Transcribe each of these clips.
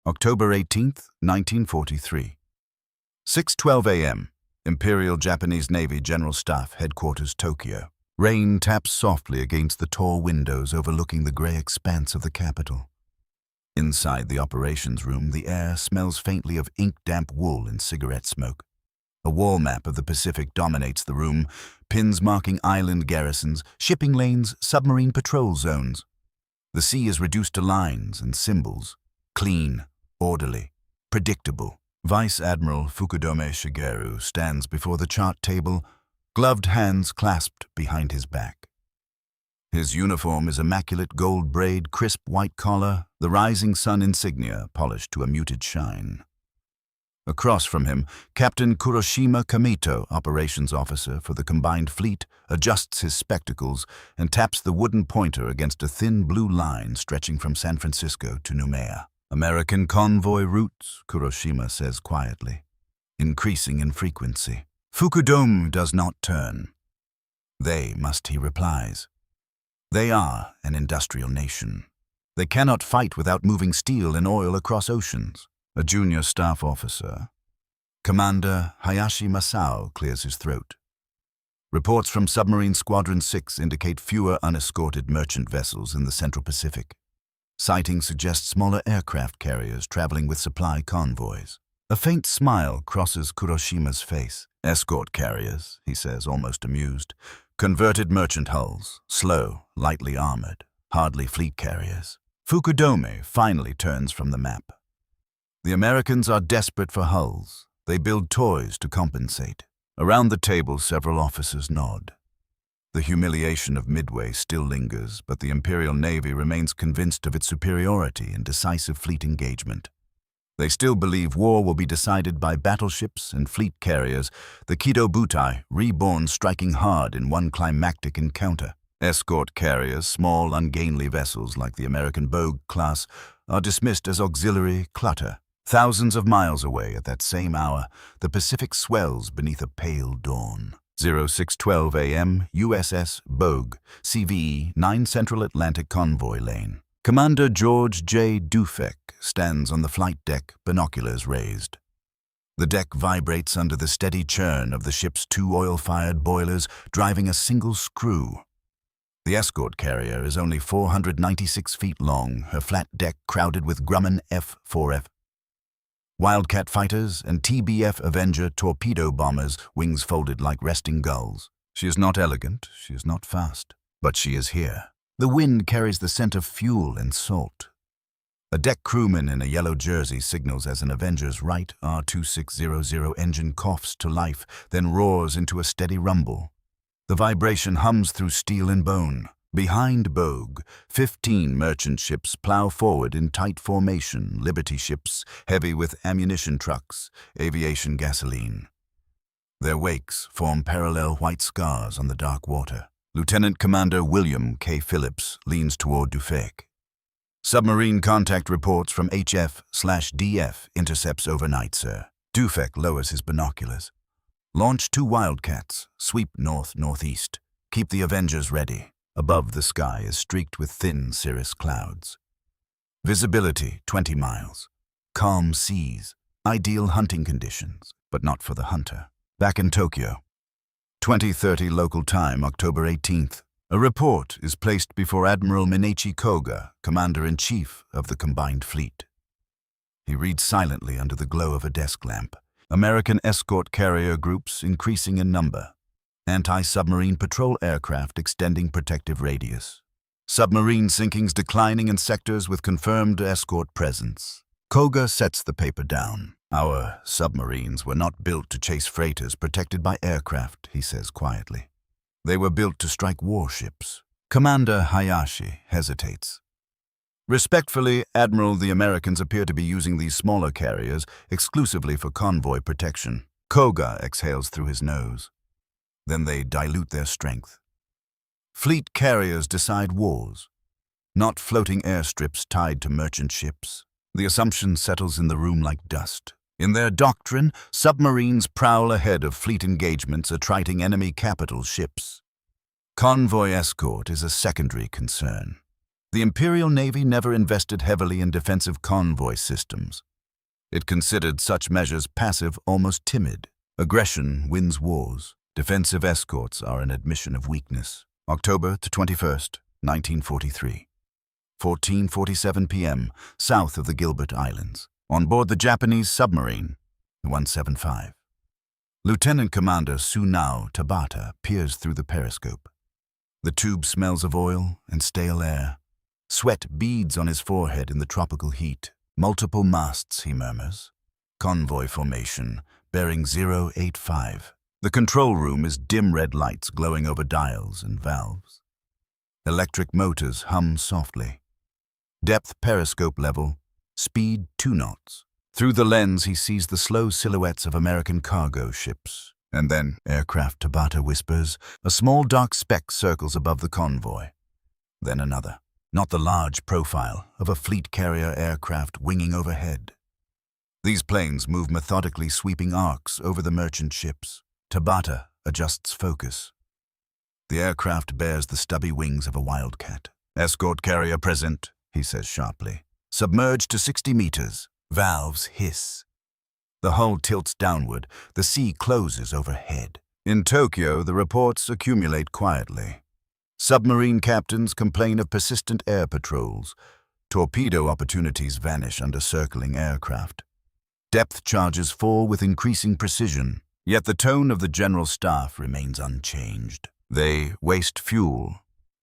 October 18th, 1943. 6:12 a.m. Imperial Japanese Navy General Staff Headquarters, Tokyo. Rain taps softly against the tall windows overlooking the gray expanse of the capital. Inside the operations room, the air smells faintly of ink-damp wool and cigarette smoke. A wall map of the Pacific dominates the room, pins marking island garrisons, shipping lanes, submarine patrol zones. The sea is reduced to lines and symbols, clean, orderly, predictable. Vice Admiral Fukudome Shigeru stands before the chart table, gloved hands clasped behind his back. His uniform is immaculate gold braid, crisp white collar, the rising sun insignia polished to a muted shine. Across from him, Captain Kuroshima Kamito, operations officer for the combined fleet, adjusts his spectacles and taps the wooden pointer against a thin blue line stretching from San Francisco to Noumea. American convoy routes, Kuroshima says quietly, increasing in frequency. Fukudome does not turn. They must, he replies. They are an industrial nation. They cannot fight without moving steel and oil across oceans. A junior staff officer, Commander Hayashi Masao, clears his throat. Reports from Submarine Squadron 6 indicate fewer unescorted merchant vessels in the Central Pacific. Sightings suggest smaller aircraft carriers traveling with supply convoys. A faint smile crosses Kuroshima's face. Escort carriers, he says, almost amused. Converted merchant hulls, slow, lightly armored, hardly fleet carriers. Fukudome finally turns from the map. The Americans are desperate for hulls. They build toys to compensate. Around the table, several officers nod. The humiliation of Midway still lingers, but the Imperial Navy remains convinced of its superiority in decisive fleet engagement. They still believe war will be decided by battleships and fleet carriers, the Kido Butai, reborn, striking hard in one climactic encounter. Escort carriers, small, ungainly vessels like the American Bogue class, are dismissed as auxiliary clutter. Thousands of miles away at that same hour, the Pacific swells beneath a pale dawn. 06:12 a.m., USS Bogue, CVE, 9 Central Atlantic Convoy Lane. Commander George J. Dufek stands on the flight deck, binoculars raised. The deck vibrates under the steady churn of the ship's 2 oil-fired boilers, driving a single screw. The escort carrier is only 496 feet long, her flat deck crowded with Grumman F-4F. Wildcat fighters and TBF Avenger torpedo bombers, wings folded like resting gulls. She is not elegant, she is not fast, but she is here. The wind carries the scent of fuel and salt. A deck crewman in a yellow jersey signals as an Avenger's right R2600 engine coughs to life, then roars into a steady rumble. The vibration hums through steel and bone. Behind Bogue, 15 merchant ships plow forward in tight formation, Liberty ships, heavy with ammunition trucks, aviation gasoline. Their wakes form parallel white scars on the dark water. Lieutenant Commander William K. Phillips leans toward Dufek. Submarine contact reports from HF/DF intercepts overnight, sir. Dufek lowers his binoculars. Launch 2 Wildcats, sweep north-northeast. Keep the Avengers ready. Above, the sky is streaked with thin cirrus clouds. Visibility 20 miles. Calm seas. Ideal hunting conditions, but not for the hunter. Back in Tokyo. 20:30 local time, October 18th. A report is placed before Admiral Minechi Koga, Commander-in-Chief of the Combined Fleet. He reads silently under the glow of a desk lamp. American escort carrier groups increasing in number. Anti-submarine patrol aircraft extending protective radius. Submarine sinkings declining in sectors with confirmed escort presence. Koga sets the paper down. Our submarines were not built to chase freighters protected by aircraft, he says quietly. They were built to strike warships. Commander Hayashi hesitates. Respectfully, Admiral, the Americans appear to be using these smaller carriers exclusively for convoy protection. Koga exhales through his nose. Then they dilute their strength. Fleet carriers decide wars, not floating airstrips tied to merchant ships. The assumption settles in the room like dust. In their doctrine, submarines prowl ahead of fleet engagements attriting enemy capital ships. Convoy escort is a secondary concern. The Imperial Navy never invested heavily in defensive convoy systems. It considered such measures passive, almost timid. Aggression wins wars. Defensive escorts are an admission of weakness. October to 21st, 1943. 14:47 p.m., south of the Gilbert Islands. On board the Japanese submarine, the 175. Lieutenant Commander Sunao Tabata peers through the periscope. The tube smells of oil and stale air. Sweat beads on his forehead in the tropical heat. Multiple masts, he murmurs. Convoy formation, bearing 085. The control room is dim red lights glowing over dials and valves. Electric motors hum softly. Depth periscope level, speed 2 knots. Through the lens he sees the slow silhouettes of American cargo ships. And then, aircraft Tabata whispers, a small dark speck circles above the convoy. Then another, not the large profile of a fleet carrier aircraft winging overhead. These planes move methodically, sweeping arcs over the merchant ships. Tabata adjusts focus. The aircraft bears the stubby wings of a wildcat. Escort carrier present, he says sharply. Submerged to 60 meters. Valves hiss. The hull tilts downward. The sea closes overhead. In Tokyo, the reports accumulate quietly. Submarine captains complain of persistent air patrols. Torpedo opportunities vanish under circling aircraft. Depth charges fall with increasing precision, yet the tone of the general staff remains unchanged. They waste fuel,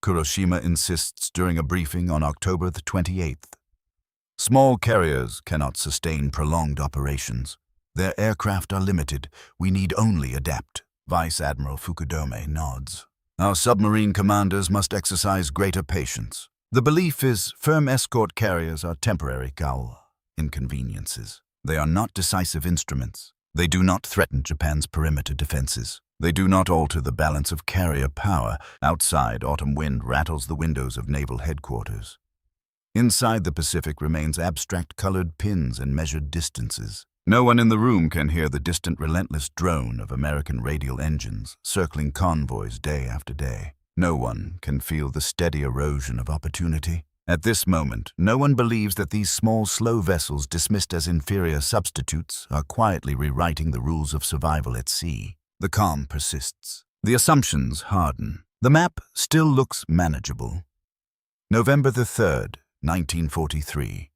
Kuroshima insists during a briefing on October the 28th. Small carriers cannot sustain prolonged operations. Their aircraft are limited. We need only adapt. Vice Admiral Fukudome nods. Our submarine commanders must exercise greater patience. The belief is firm escort carriers are temporary inconveniences. They are not decisive instruments. They do not threaten Japan's perimeter defenses. They do not alter the balance of carrier power. Outside, autumn wind rattles the windows of naval headquarters. Inside, the Pacific remains abstract colored pins and measured distances. No one in the room can hear the distant, relentless drone of American radial engines circling convoys day after day. No one can feel the steady erosion of opportunity. At this moment, no one believes that these small, slow vessels dismissed as inferior substitutes are quietly rewriting the rules of survival at sea. The calm persists. The assumptions harden. The map still looks manageable. November the 3rd, 1943.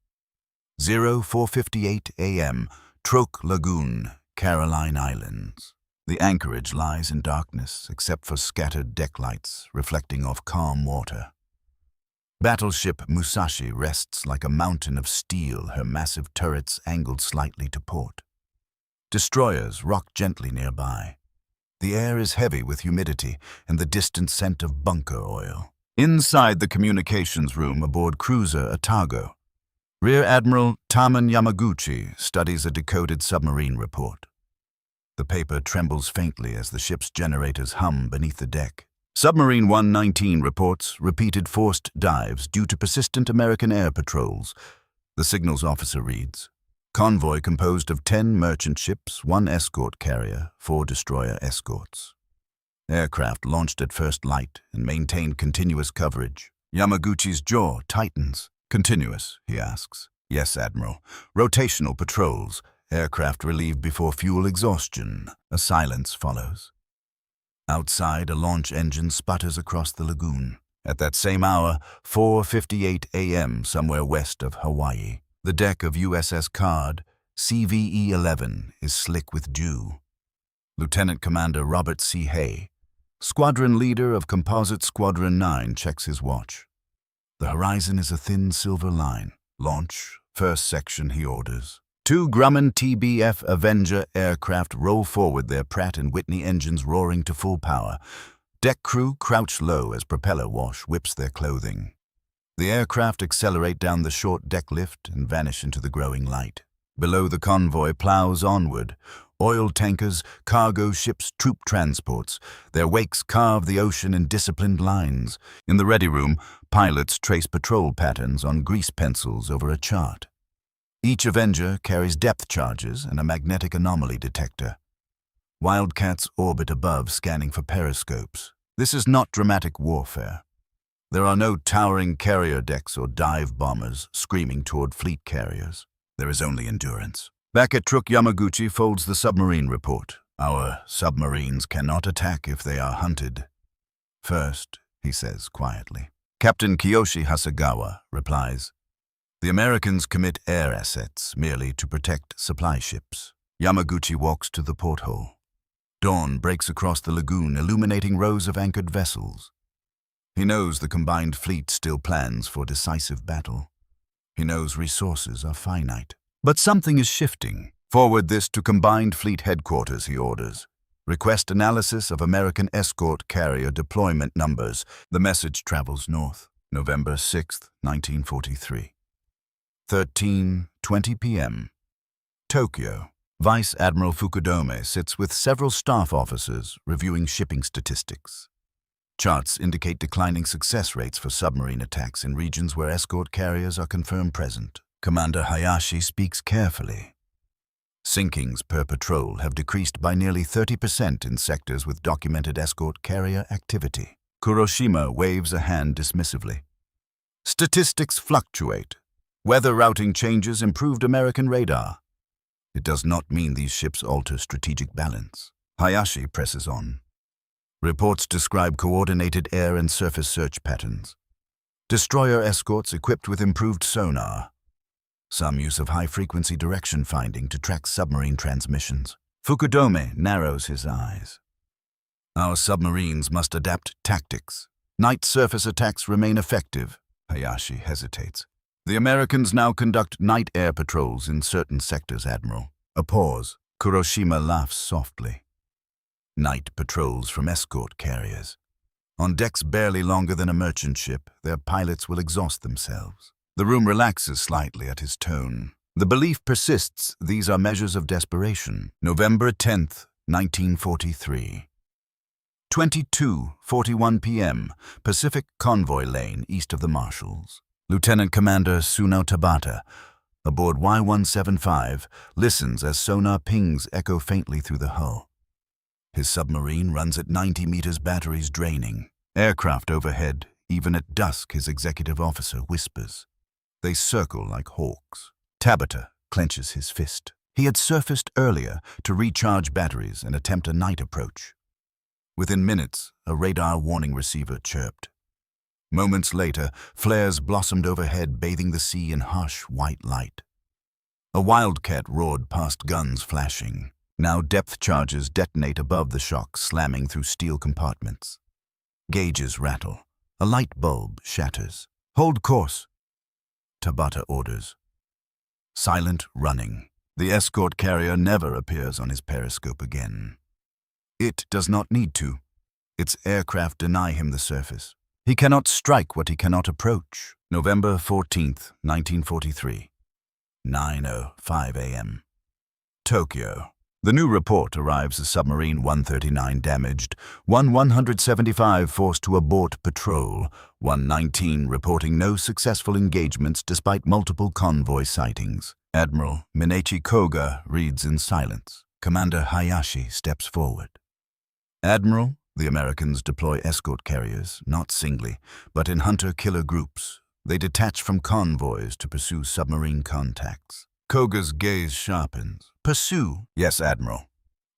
04:58 a.m., Truk Lagoon, Caroline Islands. The anchorage lies in darkness, except for scattered deck lights reflecting off calm water. Battleship Musashi rests like a mountain of steel, her massive turrets angled slightly to port. Destroyers rock gently nearby. The air is heavy with humidity and the distant scent of bunker oil. Inside the communications room aboard cruiser Atago, Rear Admiral Taman Yamaguchi studies a decoded submarine report. The paper trembles faintly as the ship's generators hum beneath the deck. Submarine 119 reports repeated forced dives due to persistent American air patrols. The signals officer reads, convoy composed of 10 merchant ships, 1 escort carrier, 4 destroyer escorts. Aircraft launched at first light and maintained continuous coverage. Yamaguchi's jaw tightens. Continuous, he asks. Yes, Admiral. Rotational patrols. Aircraft relieved before fuel exhaustion. A silence follows. Outside, a launch engine sputters across the lagoon. At that same hour, 4:58 a.m., somewhere west of Hawaii, the deck of USS Card, CVE-11, is slick with dew. Lieutenant Commander Robert C. Hay, squadron leader of Composite Squadron 9, checks his watch. The horizon is a thin silver line. Launch, first section, he orders. 2 Grumman TBF Avenger aircraft roll forward, their Pratt & Whitney engines roaring to full power. Deck crew crouch low as propeller wash whips their clothing. The aircraft accelerate down the short deck lift and vanish into the growing light. Below, the convoy plows onward. Oil tankers, cargo ships, troop transports. Their wakes carve the ocean in disciplined lines. In the ready room, pilots trace patrol patterns on grease pencils over a chart. Each Avenger carries depth charges and a magnetic anomaly detector. Wildcats orbit above, scanning for periscopes. This is not dramatic warfare. There are no towering carrier decks or dive bombers screaming toward fleet carriers. There is only endurance. Back at Truk, Yamaguchi folds the submarine report. Our submarines cannot attack if they are hunted. First, he says quietly. Captain Kiyoshi Hasegawa replies, the Americans commit air assets merely to protect supply ships. Yamaguchi walks to the porthole. Dawn breaks across the lagoon, illuminating rows of anchored vessels. He knows the combined fleet still plans for decisive battle. He knows resources are finite. But something is shifting. Forward this to Combined Fleet Headquarters, he orders. Request analysis of American escort carrier deployment numbers. The message travels north. November 6, 1943. 13:20 p.m. Tokyo. Vice Admiral Fukudome sits with several staff officers reviewing shipping statistics. Charts indicate declining success rates for submarine attacks in regions where escort carriers are confirmed present. Commander Hayashi speaks carefully. Sinkings per patrol have decreased by nearly 30% in sectors with documented escort carrier activity. Kuroshima waves a hand dismissively. Statistics fluctuate. Weather routing changes improved American radar. It does not mean these ships alter strategic balance. Hayashi presses on. Reports describe coordinated air and surface search patterns. Destroyer escorts equipped with improved sonar. Some use of high-frequency direction finding to track submarine transmissions. Fukudome narrows his eyes. Our submarines must adapt tactics. Night surface attacks remain effective. Hayashi hesitates. The Americans now conduct night air patrols in certain sectors, Admiral. A pause. Kuroshima laughs softly. Night patrols from escort carriers. On decks barely longer than a merchant ship, their pilots will exhaust themselves. The room relaxes slightly at his tone. The belief persists these are measures of desperation. November 10th, 1943. 22:41 p.m. Pacific Convoy Lane east of the Marshalls. Lieutenant Commander Suno Tabata, aboard Y-175, listens as sonar pings echo faintly through the hull. His submarine runs at 90 meters, batteries draining. Aircraft overhead, even at dusk, his executive officer whispers. They circle like hawks. Tabata clenches his fist. He had surfaced earlier to recharge batteries and attempt a night approach. Within minutes, a radar warning receiver chirped. Moments later, flares blossomed overhead, bathing the sea in harsh white light. A wildcat roared past, guns flashing. Now depth charges detonate above the shock, slamming through steel compartments. Gauges rattle. A light bulb shatters. Hold course, Tabata orders. Silent running. The escort carrier never appears on his periscope again. It does not need to. Its aircraft deny him the surface. He cannot strike what he cannot approach. November 14th, 1943. 9:05 a.m. Tokyo. The new report arrives as submarine 139 damaged, 175 forced to abort patrol, 119 reporting no successful engagements despite multiple convoy sightings. Admiral Minechi Koga reads in silence. Commander Hayashi steps forward. Admiral, the Americans deploy escort carriers, not singly, but in hunter-killer groups. They detach from convoys to pursue submarine contacts. Koga's gaze sharpens. Pursue? Yes, Admiral.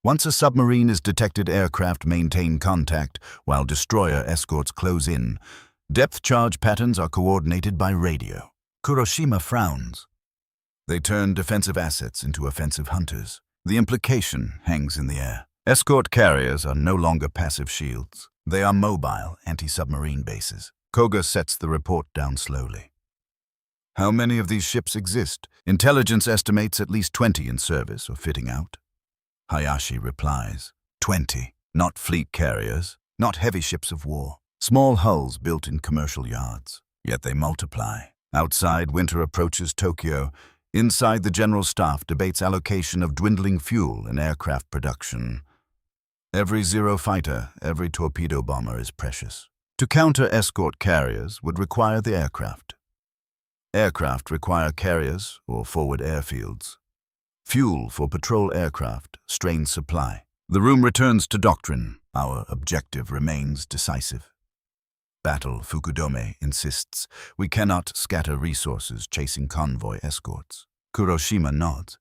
Once a submarine is detected, aircraft maintain contact while destroyer escorts close in. Depth charge patterns are coordinated by radio. Kuroshima frowns. They turn defensive assets into offensive hunters. The implication hangs in the air. Escort carriers are no longer passive shields. They are mobile anti-submarine bases. Koga sets the report down slowly. How many of these ships exist? Intelligence estimates at least 20 in service or fitting out. Hayashi replies, 20. Not fleet carriers, not heavy ships of war. Small hulls built in commercial yards. Yet they multiply. Outside, winter approaches Tokyo. Inside, the General Staff debates allocation of dwindling fuel and aircraft production. Every Zero fighter, every torpedo bomber is precious. To counter escort carriers would require the aircraft. Aircraft require carriers or forward airfields. Fuel for patrol aircraft strains supply. The room returns to doctrine. Our objective remains decisive. battle, Fukudome insists. We cannot scatter resources chasing convoy escorts. Kuroshima nods.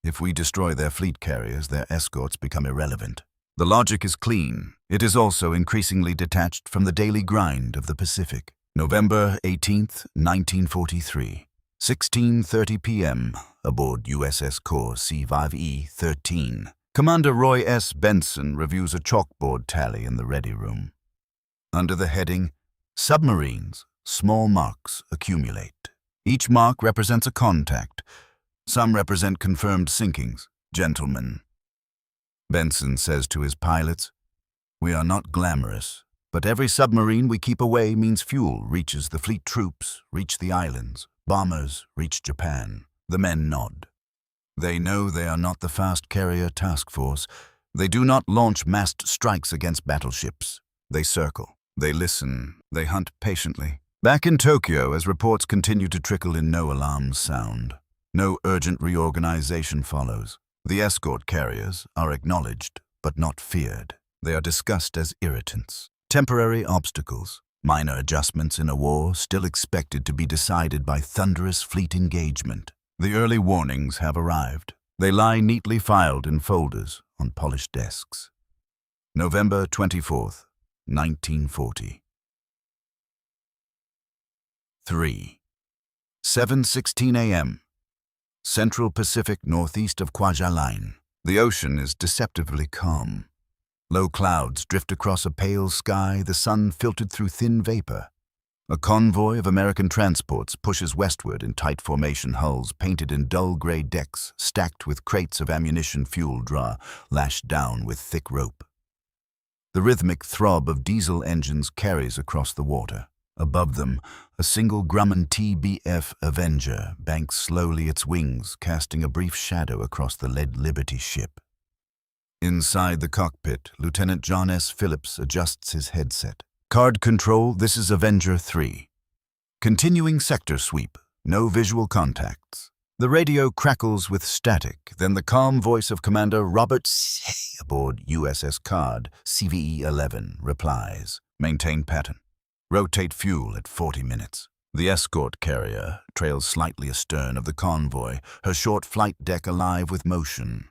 If we destroy their fleet carriers, their escorts become irrelevant. The logic is clean. It is also increasingly detached from the daily grind of the Pacific. November 18th, 1943. 16:30 p.m. aboard USS Core C5E-13. Commander Roy S. Benson reviews a chalkboard tally in the ready room. Under the heading, Submarines, small marks accumulate. Each mark represents a contact. Some represent confirmed sinkings. Gentlemen. Benson says to his pilots, "We are not glamorous, but every submarine we keep away means fuel reaches the fleet troops, reach the islands, bombers reach Japan." The men nod. They know they are not the fast carrier task force. They do not launch massed strikes against battleships. They circle. They listen. They hunt patiently. Back in Tokyo, as reports continue to trickle in, no alarms sound. No urgent reorganization follows. The escort carriers are acknowledged, but not feared. They are discussed as irritants, temporary obstacles, minor adjustments in a war still expected to be decided by thunderous fleet engagement. The early warnings have arrived. They lie neatly filed in folders on polished desks. November 24th, 1940. 3. 7:16 a.m. Central Pacific northeast of Kwajalein. The ocean is deceptively calm. Low clouds drift across a pale sky, the sun filtered through thin vapor. A convoy of American transports pushes westward in tight formation, hulls painted in dull gray decks, stacked with crates of ammunition fuel lashed down with thick rope. The rhythmic throb of diesel engines carries across the water. Above them, a single Grumman TBF Avenger banks slowly its wings, casting a brief shadow across the lead Liberty ship. Inside the cockpit, Lieutenant John S. Phillips adjusts his headset. "Card control, this is Avenger 3. Continuing sector sweep, no visual contacts." The radio crackles with static, then the calm voice of Commander Robert C. aboard USS Card CVE-11 replies, "Maintain pattern. Rotate fuel at 40 minutes. The escort carrier trails slightly astern of the convoy, her short flight deck alive with motion.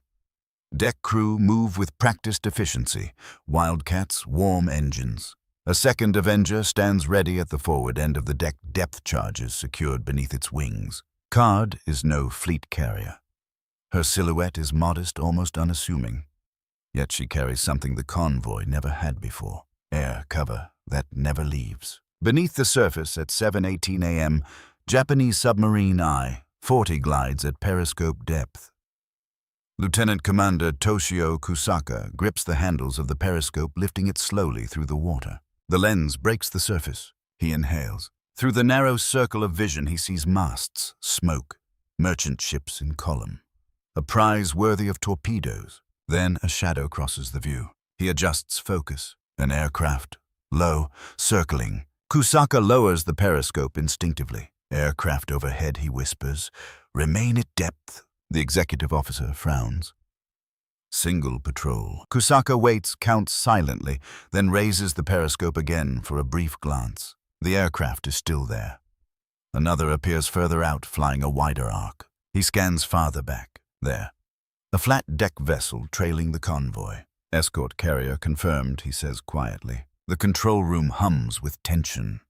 Deck crew move with practiced efficiency, Wildcats warm engines. A second Avenger stands ready at the forward end of the deck, depth charges secured beneath its wings. Card is no fleet carrier. Her silhouette is modest, almost unassuming. Yet she carries something the convoy never had before. Air cover that never leaves. Beneath the surface at 7:18 a.m., Japanese submarine I-40 glides at periscope depth. Lieutenant Commander Toshio Kusaka grips the handles of the periscope, lifting it slowly through the water. The lens breaks the surface. He inhales. Through the narrow circle of vision, he sees masts, smoke, merchant ships in column. A prize worthy of torpedoes. Then a shadow crosses the view. He adjusts focus. An aircraft. Low, circling. Kusaka lowers the periscope instinctively. Aircraft overhead, he whispers. "Remain at depth." The executive officer frowns. Single patrol. Kusaka waits, counts silently, then raises the periscope again for a brief glance. The aircraft is still there. Another appears further out, flying a wider arc. He scans farther back. There. A flat deck vessel trailing the convoy. "Escort carrier confirmed," he says quietly. The control room hums with tension.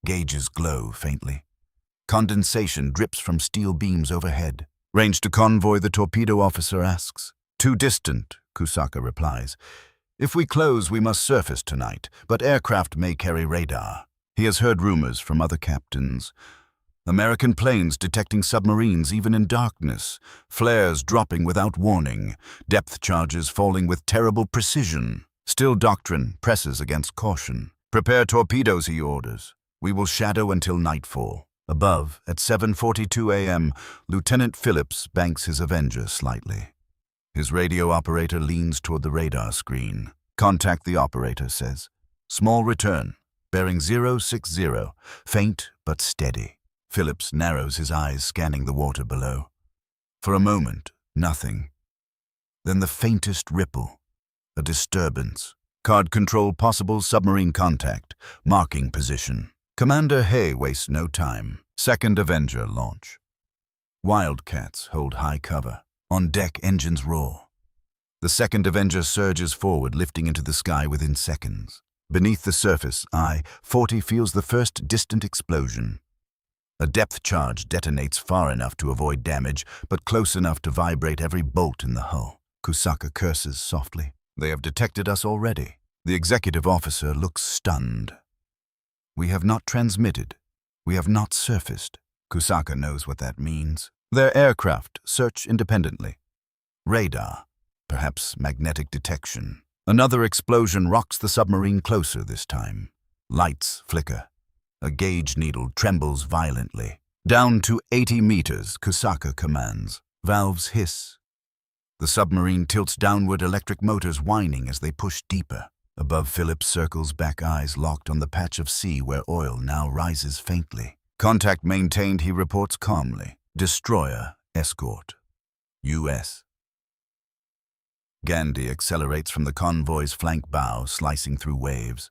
Gauges glow faintly. Condensation drips from steel beams overhead. "Range to convoy?" the torpedo officer asks. "Too distant," Kusaka replies. "If we close, we must surface tonight, but aircraft may carry radar." He has heard rumors from other captains. American planes detecting submarines even in darkness, flares dropping without warning, depth charges falling with terrible precision. Still, doctrine presses against caution. "Prepare torpedoes," he orders. "We will shadow until nightfall." Above, at 7:42 a.m., Lieutenant Phillips banks his Avenger slightly. His radio operator leans toward the radar screen. "Contact," the operator says. "Small return, bearing 060, faint but steady." Phillips narrows his eyes, scanning the water below. For a moment, nothing. Then the faintest ripple, a disturbance. Card control possible submarine contact. Marking position. Commander Hay wastes no time. Second Avenger launch. Wildcats hold high cover. On deck, engines roar. The second Avenger surges forward, lifting into the sky within seconds. Beneath the surface, I-40 feels the first distant explosion. A depth charge detonates far enough to avoid damage, but close enough to vibrate every bolt in the hull. Kusaka curses softly. They have detected us already. The executive officer looks stunned. We have not transmitted. We have not surfaced. Kusaka knows what that means. Their aircraft search independently. Radar, perhaps magnetic detection. Another explosion rocks the submarine closer this time. Lights flicker. A gauge needle trembles violently. Down to 80 meters, Kusaka commands. Valves hiss. The submarine tilts downward, electric motors whining as they push deeper. Above Phillips circles back, eyes locked on the patch of sea where oil now rises faintly. Contact maintained, he reports calmly. Destroyer, Escort. U.S. Gandhi accelerates from the convoy's flank bow, slicing through waves.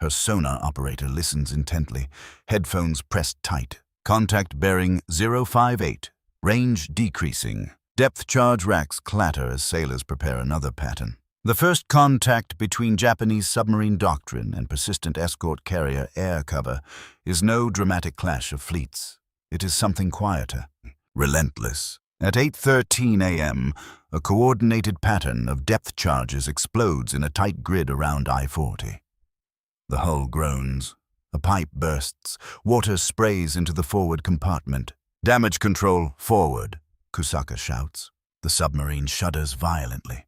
Her sonar operator listens intently, headphones pressed tight. Contact bearing 058, range decreasing. Depth charge racks clatter as sailors prepare another pattern. The first contact between Japanese submarine doctrine and persistent escort carrier air cover is no dramatic clash of fleets. It is something quieter, relentless. At 8:13 a.m., a coordinated pattern of depth charges explodes in a tight grid around I-40. The hull groans. A pipe bursts. Water sprays into the forward compartment. Damage control, forward, Kusaka shouts. The submarine shudders violently.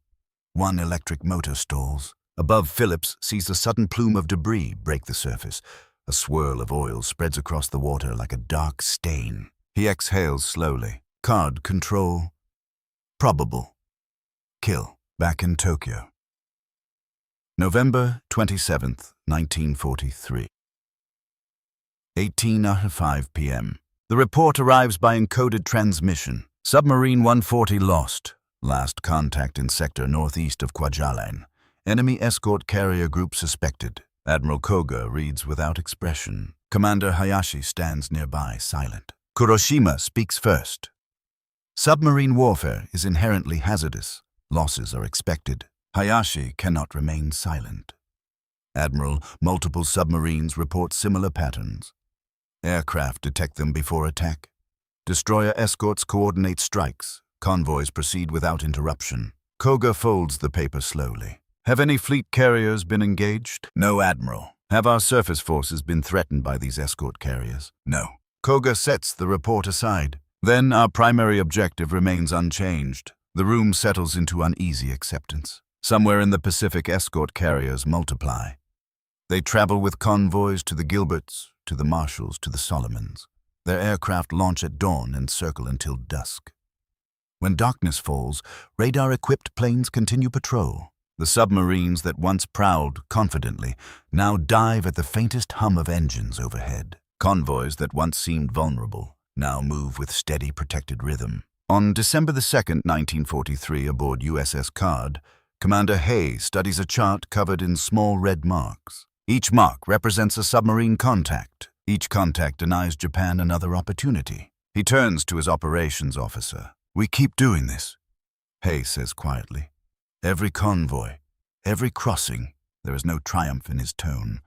One electric motor stalls. Above, Phillips sees a sudden plume of debris break the surface. A swirl of oil spreads across the water like a dark stain. He exhales slowly. Card control. Probable. Kill. Back in Tokyo. November 27th, 1943. 18:05 p.m. The report arrives by encoded transmission. Submarine 140 lost. Last contact in sector northeast of Kwajalein. Enemy escort carrier group suspected. Admiral Koga reads without expression. Commander Hayashi stands nearby, silent. Kuroshima speaks first. Submarine warfare is inherently hazardous. Losses are expected. Hayashi cannot remain silent. Admiral, multiple submarines report similar patterns. Aircraft detect them before attack. Destroyer escorts coordinate strikes. Convoys proceed without interruption. Koga folds the paper slowly. Have any fleet carriers been engaged? No, Admiral. Have our surface forces been threatened by these escort carriers? No. Koga sets the report aside. Then our primary objective remains unchanged. The room settles into uneasy acceptance. Somewhere in the Pacific, escort carriers multiply. They travel with convoys to the Gilberts, to the Marshalls, to the Solomons. Their aircraft launch at dawn and circle until dusk. When darkness falls, radar-equipped planes continue patrol. The submarines that once prowled confidently now dive at the faintest hum of engines overhead. Convoys that once seemed vulnerable now move with steady, protected rhythm. On December 2nd, 1943, aboard USS Card, Commander Hay studies a chart covered in small red marks. Each mark represents a submarine contact. Each contact denies Japan another opportunity. He turns to his operations officer. "We keep doing this," Hay says quietly. "Every convoy, every crossing." There is no triumph in his tone,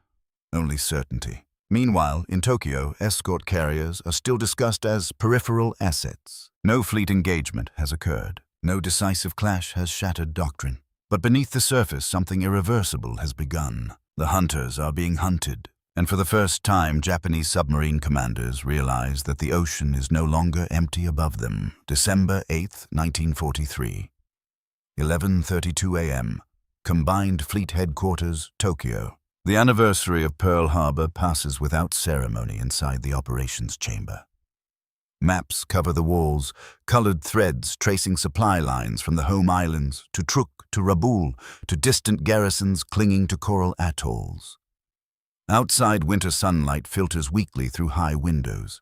only certainty. Meanwhile, in Tokyo, escort carriers are still discussed as peripheral assets. No fleet engagement has occurred. No decisive clash has shattered doctrine. But beneath the surface, something irreversible has begun. The hunters are being hunted. And for the first time, Japanese submarine commanders realize that the ocean is no longer empty above them. December 8th, 1943. 11:32 a.m. Combined Fleet Headquarters, Tokyo. The anniversary of Pearl Harbor passes without ceremony inside the operations chamber. Maps cover the walls, colored threads tracing supply lines from the home islands to Truk to Rabaul to distant garrisons clinging to coral atolls. Outside, winter sunlight filters weakly through high windows.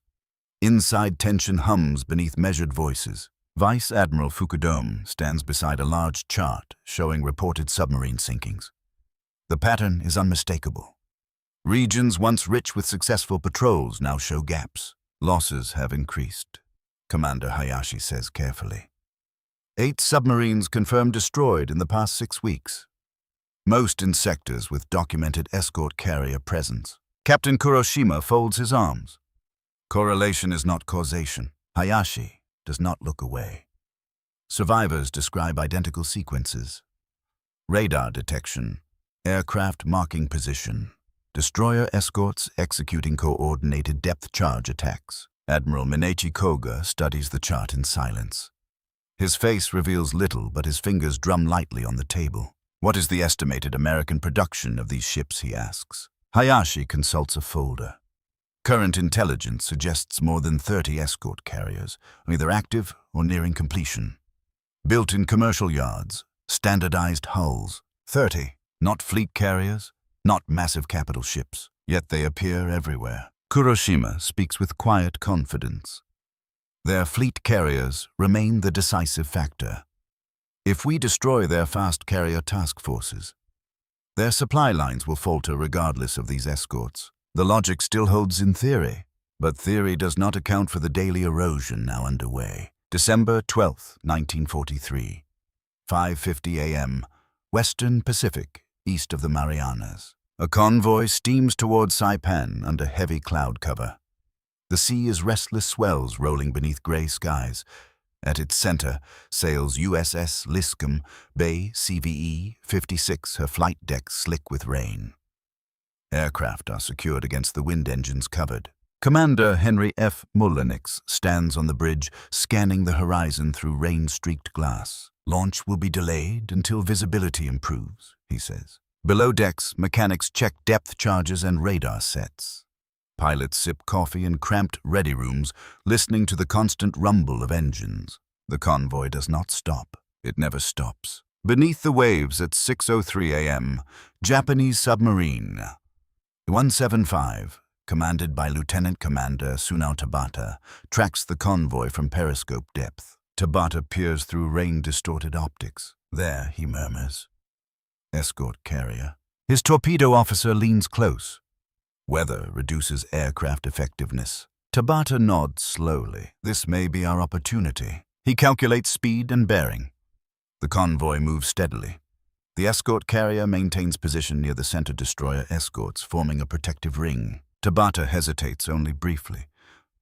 Inside, tension hums beneath measured voices. Vice Admiral Fukudome stands beside a large chart showing reported submarine sinkings. The pattern is unmistakable. Regions once rich with successful patrols now show gaps. Losses have increased, Commander Hayashi says carefully. 8 submarines confirmed destroyed in the past 6 weeks. Most in sectors with documented escort carrier presence. Captain Kuroshima folds his arms. Correlation is not causation. Hayashi does not look away. Survivors describe identical sequences. Radar detection, aircraft marking position, destroyer escorts executing coordinated depth charge attacks. Admiral Minechi Koga studies the chart in silence. His face reveals little, but his fingers drum lightly on the table. What is the estimated American production of these ships, he asks. Hayashi consults a folder. Current intelligence suggests more than 30 escort carriers, either active or nearing completion. Built in commercial yards, standardized hulls. 30, not fleet carriers, not massive capital ships, yet they appear everywhere. Kuroshima speaks with quiet confidence. Their fleet carriers remain the decisive factor. If we destroy their fast carrier task forces, their supply lines will falter regardless of these escorts. The logic still holds in theory, but theory does not account for the daily erosion now underway. December 12, 1943, 5:50 a.m., Western Pacific, east of the Marianas. A convoy steams towards Saipan under heavy cloud cover. The sea is restless swells rolling beneath gray skies. At its center sails USS Liscum Bay CVE 56, her flight deck slick with rain. Aircraft are secured against the wind engines covered. Commander Henry F. Mullenix stands on the bridge, scanning the horizon through rain-streaked glass. Launch will be delayed until visibility improves, he says. Below decks, mechanics check depth charges and radar sets. Pilots sip coffee in cramped ready rooms, listening to the constant rumble of engines. The convoy does not stop. It never stops. Beneath the waves at 6:03 a.m., Japanese submarine 175, commanded by Lieutenant Commander Sunao Tabata, tracks the convoy from periscope depth. Tabata peers through rain-distorted optics. There, he murmurs. Escort carrier. His torpedo officer leans close. Weather reduces aircraft effectiveness. Tabata nods slowly. This may be our opportunity. He calculates speed and bearing. The convoy moves steadily. The escort carrier maintains position near the center destroyer escorts, forming a protective ring. Tabata hesitates only briefly.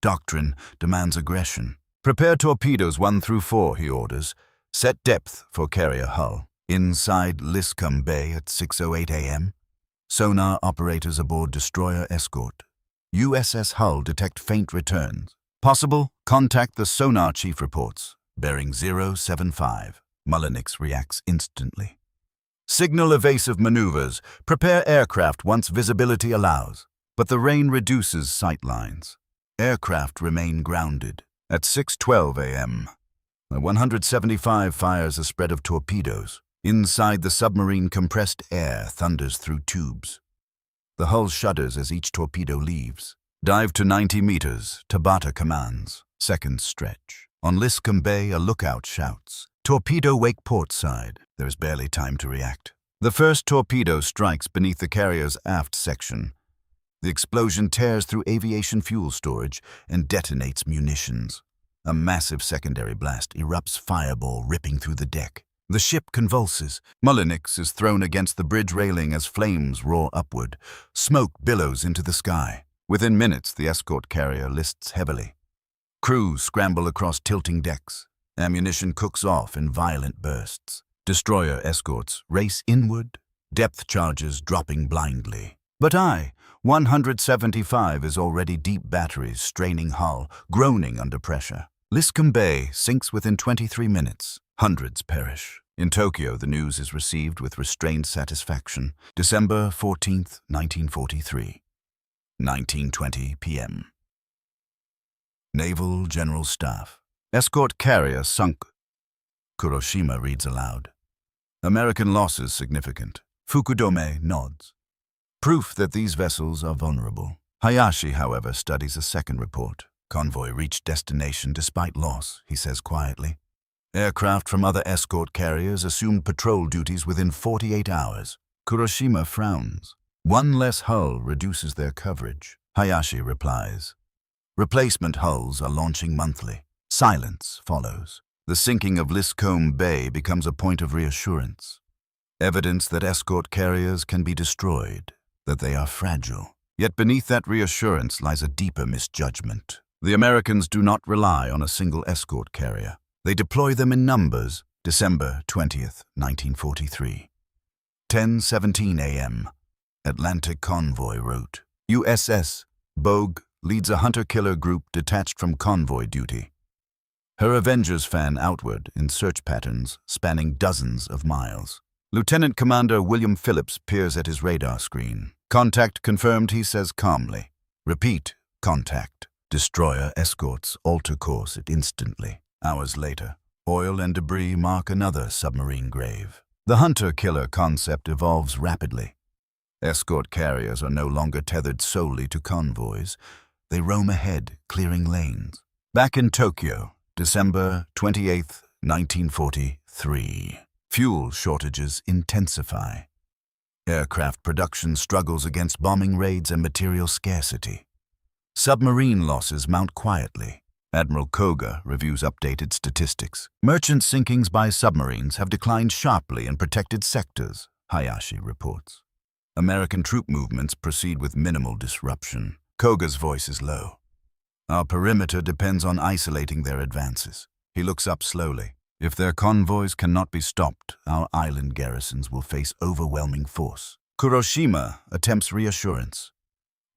Doctrine demands aggression. Prepare torpedoes 1 through 4, he orders. Set depth for carrier hull. Inside Liscum Bay at 6:08 a.m., sonar operators aboard destroyer escort. USS Hull detect faint returns. Possible, contact the sonar chief reports. Bearing 075. Mullenix reacts instantly. Signal evasive maneuvers. Prepare aircraft once visibility allows. But the rain reduces sight lines. Aircraft remain grounded. At 6:12 a.m., the 175 fires a spread of torpedoes. Inside the submarine, compressed air thunders through tubes. The hull shudders as each torpedo leaves. Dive to 90 meters, Tabata commands. Seconds stretch. On Liscum Bay, a lookout shouts. Torpedo wake port side. There is barely time to react. The first torpedo strikes beneath the carrier's aft section. The explosion tears through aviation fuel storage and detonates munitions. A massive secondary blast erupts, fireball ripping through the deck. The ship convulses. Mullenix is thrown against the bridge railing as flames roar upward. Smoke billows into the sky. Within minutes, the escort carrier lists heavily. Crews scramble across tilting decks. Ammunition cooks off in violent bursts. Destroyer escorts race inward, depth charges dropping blindly. But 175 is already deep batteries straining hull, groaning under pressure. Liscum Bay sinks within 23 minutes. Hundreds perish. In Tokyo, the news is received with restrained satisfaction. December 14th, 1943. 19:20 p.m. Naval General Staff. Escort carrier sunk. Kuroshima reads aloud. American losses significant. Fukudome nods. Proof that these vessels are vulnerable. Hayashi, however, studies a second report. Convoy reached destination despite loss, he says quietly. Aircraft from other escort carriers assumed patrol duties within 48 hours. Kuroshima frowns. One less hull reduces their coverage. Hayashi replies. Replacement hulls are launching monthly. Silence follows. The sinking of Liscombe Bay becomes a point of reassurance. Evidence that escort carriers can be destroyed, that they are fragile. Yet beneath that reassurance lies a deeper misjudgment. The Americans do not rely on a single escort carrier. They deploy them in numbers. December 20th, 1943. 10:17 a.m. Atlantic Convoy wrote. USS Bogue leads a hunter-killer group detached from convoy duty. Her Avengers fan outward in search patterns spanning dozens of miles. Lieutenant Commander William Phillips peers at his radar screen. Contact confirmed, he says calmly. Repeat, contact. Destroyer escorts alter course instantly. Hours later, oil and debris mark another submarine grave. The hunter-killer concept evolves rapidly. Escort carriers are no longer tethered solely to convoys. They roam ahead, clearing lanes. Back in Tokyo, December 28, 1943. Fuel shortages intensify. Aircraft production struggles against bombing raids and material scarcity. Submarine losses mount quietly. Admiral Koga reviews updated statistics. Merchant sinkings by submarines have declined sharply in protected sectors, Hayashi reports. American troop movements proceed with minimal disruption. Koga's voice is low. Our perimeter depends on isolating their advances. He looks up slowly. If their convoys cannot be stopped, our island garrisons will face overwhelming force. Kuroshima attempts reassurance.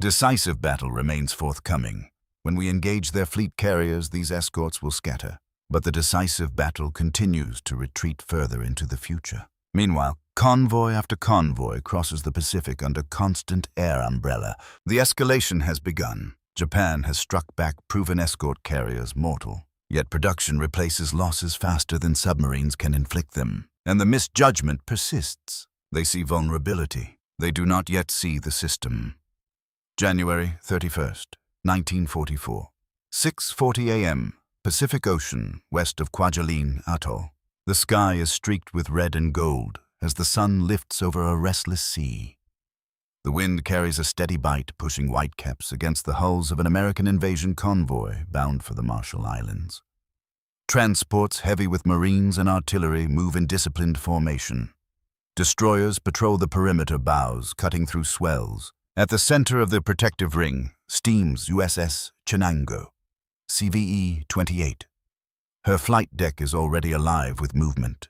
Decisive battle remains forthcoming. When we engage their fleet carriers, these escorts will scatter. But the decisive battle continues to retreat further into the future. Meanwhile, convoy after convoy crosses the Pacific under constant air umbrella. The escalation has begun. Japan has struck back proven escort carriers mortal. Yet production replaces losses faster than submarines can inflict them. And the misjudgment persists. They see vulnerability. They do not yet see the system. January 31st, 1944. 6:40 a.m. Pacific Ocean, west of Kwajalein Atoll. The sky is streaked with red and gold as the sun lifts over a restless sea. The wind carries a steady bite, pushing whitecaps against the hulls of an American invasion convoy bound for the Marshall Islands. Transports heavy with Marines and artillery move in disciplined formation. Destroyers patrol the perimeter bows, cutting through swells. At the center of the protective ring steams USS Chenango, CVE 28. Her flight deck is already alive with movement.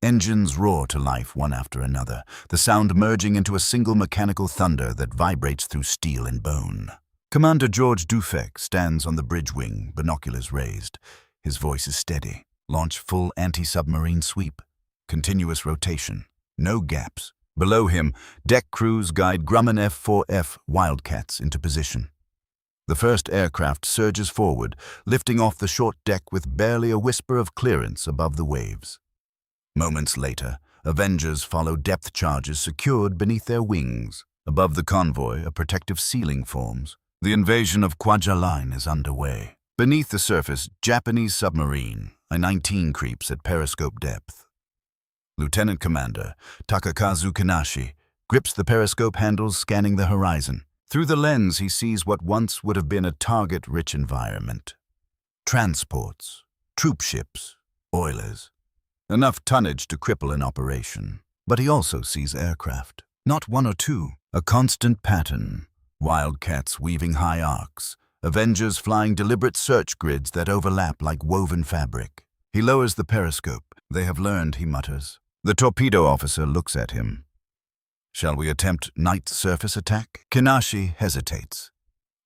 Engines roar to life one after another, the sound merging into a single mechanical thunder that vibrates through steel and bone. Commander George Dufek stands on the bridge wing, binoculars raised. His voice is steady. Launch full anti-submarine sweep. Continuous rotation. No gaps. Below him, deck crews guide Grumman F-4F Wildcats into position. The first aircraft surges forward, lifting off the short deck with barely a whisper of clearance above the waves. Moments later, Avengers follow depth charges secured beneath their wings. Above the convoy, a protective ceiling forms. The invasion of Kwajalein is underway. Beneath the surface, Japanese submarine, I-19 creeps at periscope depth. Lieutenant Commander Takakazu Kanashi grips the periscope handles, scanning the horizon. Through the lens, he sees what once would have been a target-rich environment. Transports, troop ships, oilers. Enough tonnage to cripple an operation. But he also sees aircraft. Not one or two, a constant pattern. Wildcats weaving high arcs. Avengers flying deliberate search grids that overlap like woven fabric. He lowers the periscope. They have learned, he mutters. The torpedo officer looks at him. Shall we attempt night surface attack? Kanashi hesitates.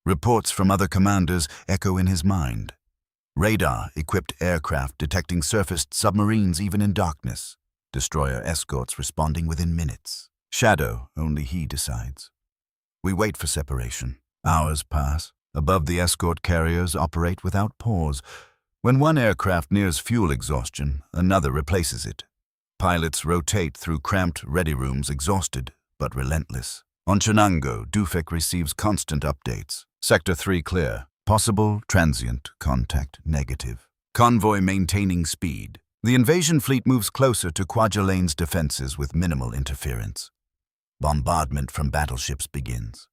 Reports from other commanders echo in his mind. Radar-equipped aircraft detecting surfaced submarines even in darkness. Destroyer escorts responding within minutes. Shadow, only he decides. We wait for separation. Hours pass. Above, the escort carriers operate without pause. When one aircraft nears fuel exhaustion, another replaces it. Pilots rotate through cramped ready rooms, exhausted but relentless. On Chenango, Dufek receives constant updates. Sector 3 clear. Possible transient contact negative. Convoy maintaining speed. The invasion fleet moves closer to Kwajalein's defenses with minimal interference. Bombardment from battleships begins.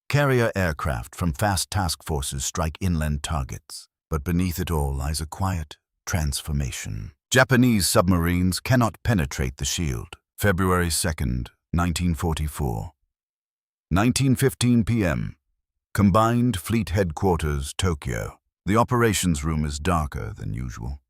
Carrier aircraft from fast task forces strike inland targets, but beneath it all lies a quiet transformation. Japanese submarines cannot penetrate the shield. February 2nd, 1944. 19:15 p.m. Combined Fleet Headquarters, Tokyo. The operations room is darker than usual.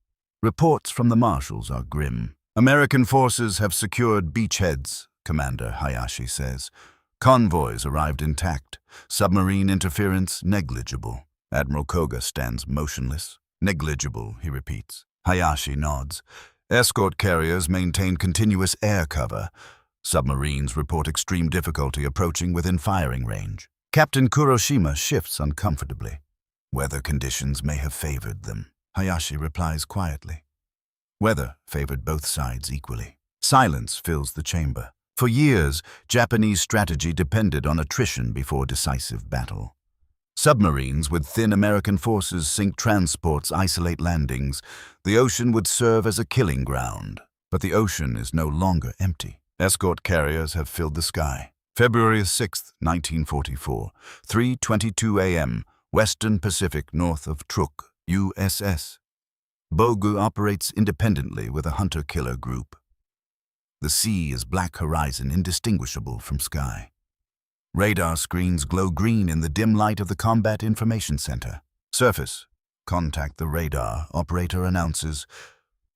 Reports from the marshals are grim. American forces have secured beachheads, Commander Hayashi says. Convoys arrived intact. Submarine interference negligible. Admiral Koga stands motionless. Negligible, he repeats. Hayashi nods. Escort carriers maintain continuous air cover. Submarines report extreme difficulty approaching within firing range. Captain Kuroshima shifts uncomfortably. Weather conditions may have favored them. Hayashi replies quietly. Weather favored both sides equally. Silence fills the chamber. For years, Japanese strategy depended on attrition before decisive battle. Submarines with thin American forces sink transports, isolate landings. The ocean would serve as a killing ground. But the ocean is no longer empty. Escort carriers have filled the sky. February 6, 1944, 3:22 a.m., Western Pacific north of Truk, USS. Bogu operates independently with a hunter-killer group. The sea is black horizon indistinguishable from sky. Radar screens glow green in the dim light of the Combat Information Center. Surface. Contact the radar. Operator announces.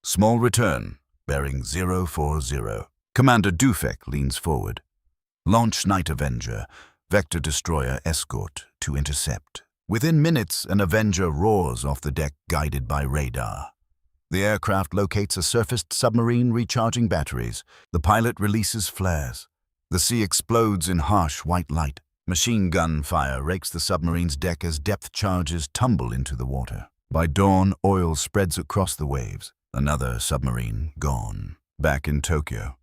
Small return. Bearing 040. Commander Dufek leans forward. Launch Night Avenger. Vector destroyer Escort to intercept. Within minutes, an Avenger roars off the deck guided by radar. The aircraft locates a surfaced submarine recharging batteries. The pilot releases flares. The sea explodes in harsh white light. Machine gun fire rakes the submarine's deck as depth charges tumble into the water. By dawn, oil spreads across the waves. Another submarine gone. Back in Tokyo.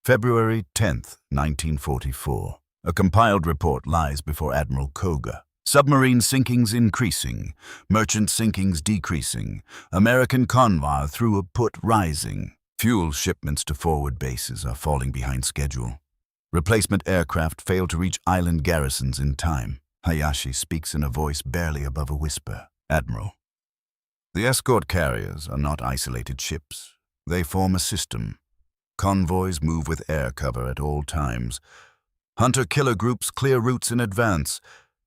February 10th, 1944. A compiled report lies before Admiral Koga. Submarine sinkings increasing, merchant sinkings decreasing, American convoy throughput rising. Fuel shipments to forward bases are falling behind schedule. Replacement aircraft fail to reach island garrisons in time. Hayashi speaks in a voice barely above a whisper. Admiral. The escort carriers are not isolated ships. They form a system. Convoys move with air cover at all times. Hunter-killer groups clear routes in advance.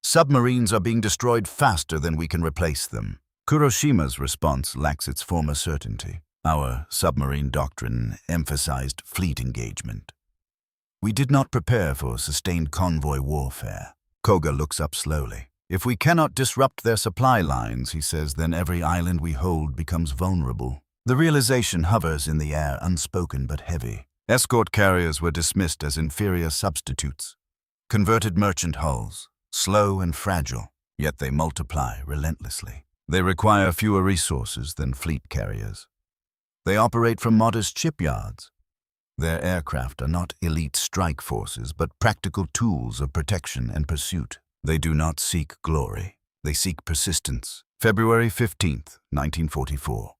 Submarines are being destroyed faster than we can replace them. Kuroshima's response lacks its former certainty. Our submarine doctrine emphasized fleet engagement. We did not prepare for sustained convoy warfare. Koga looks up slowly. If we cannot disrupt their supply lines, he says, then every island we hold becomes vulnerable. The realization hovers in the air, unspoken but heavy. Escort carriers were dismissed as inferior substitutes. Converted merchant hulls. Slow and fragile, yet they multiply relentlessly. They require fewer resources than fleet carriers. They operate from modest shipyards. Their aircraft are not elite strike forces, but practical tools of protection and pursuit. They do not seek glory. They seek persistence. February 15th, 1944.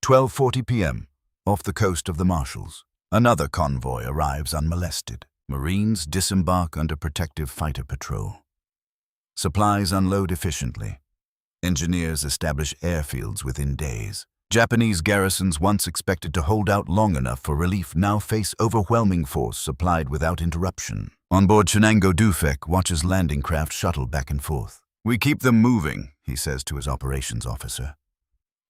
12:40 p.m., off the coast of the Marshalls. Another convoy arrives unmolested. Marines disembark under protective fighter patrol. Supplies unload efficiently. Engineers establish airfields within days. Japanese garrisons once expected to hold out long enough for relief now face overwhelming force supplied without interruption. On board Shinango, Dufek watches landing craft shuttle back and forth. We keep them moving, he says to his operations officer.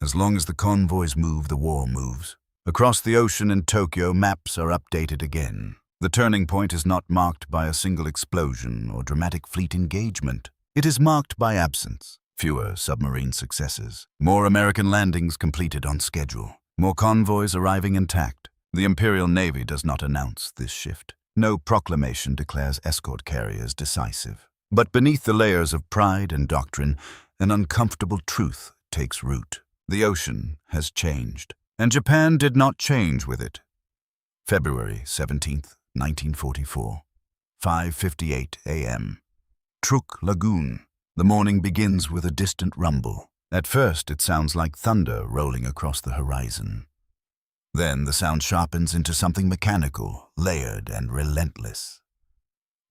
As long as the convoys move, the war moves. Across the ocean in Tokyo, maps are updated again. The turning point is not marked by a single explosion or dramatic fleet engagement. It is marked by absence. Fewer submarine successes. More American landings completed on schedule. More convoys arriving intact. The Imperial Navy does not announce this shift. No proclamation declares escort carriers decisive. But beneath the layers of pride and doctrine, an uncomfortable truth takes root. The ocean has changed. And Japan did not change with it. February 17th, 1944. 5:58 a.m. Truk Lagoon. The morning begins with a distant rumble. At first, it sounds like thunder rolling across the horizon. Then the sound sharpens into something mechanical, layered and relentless.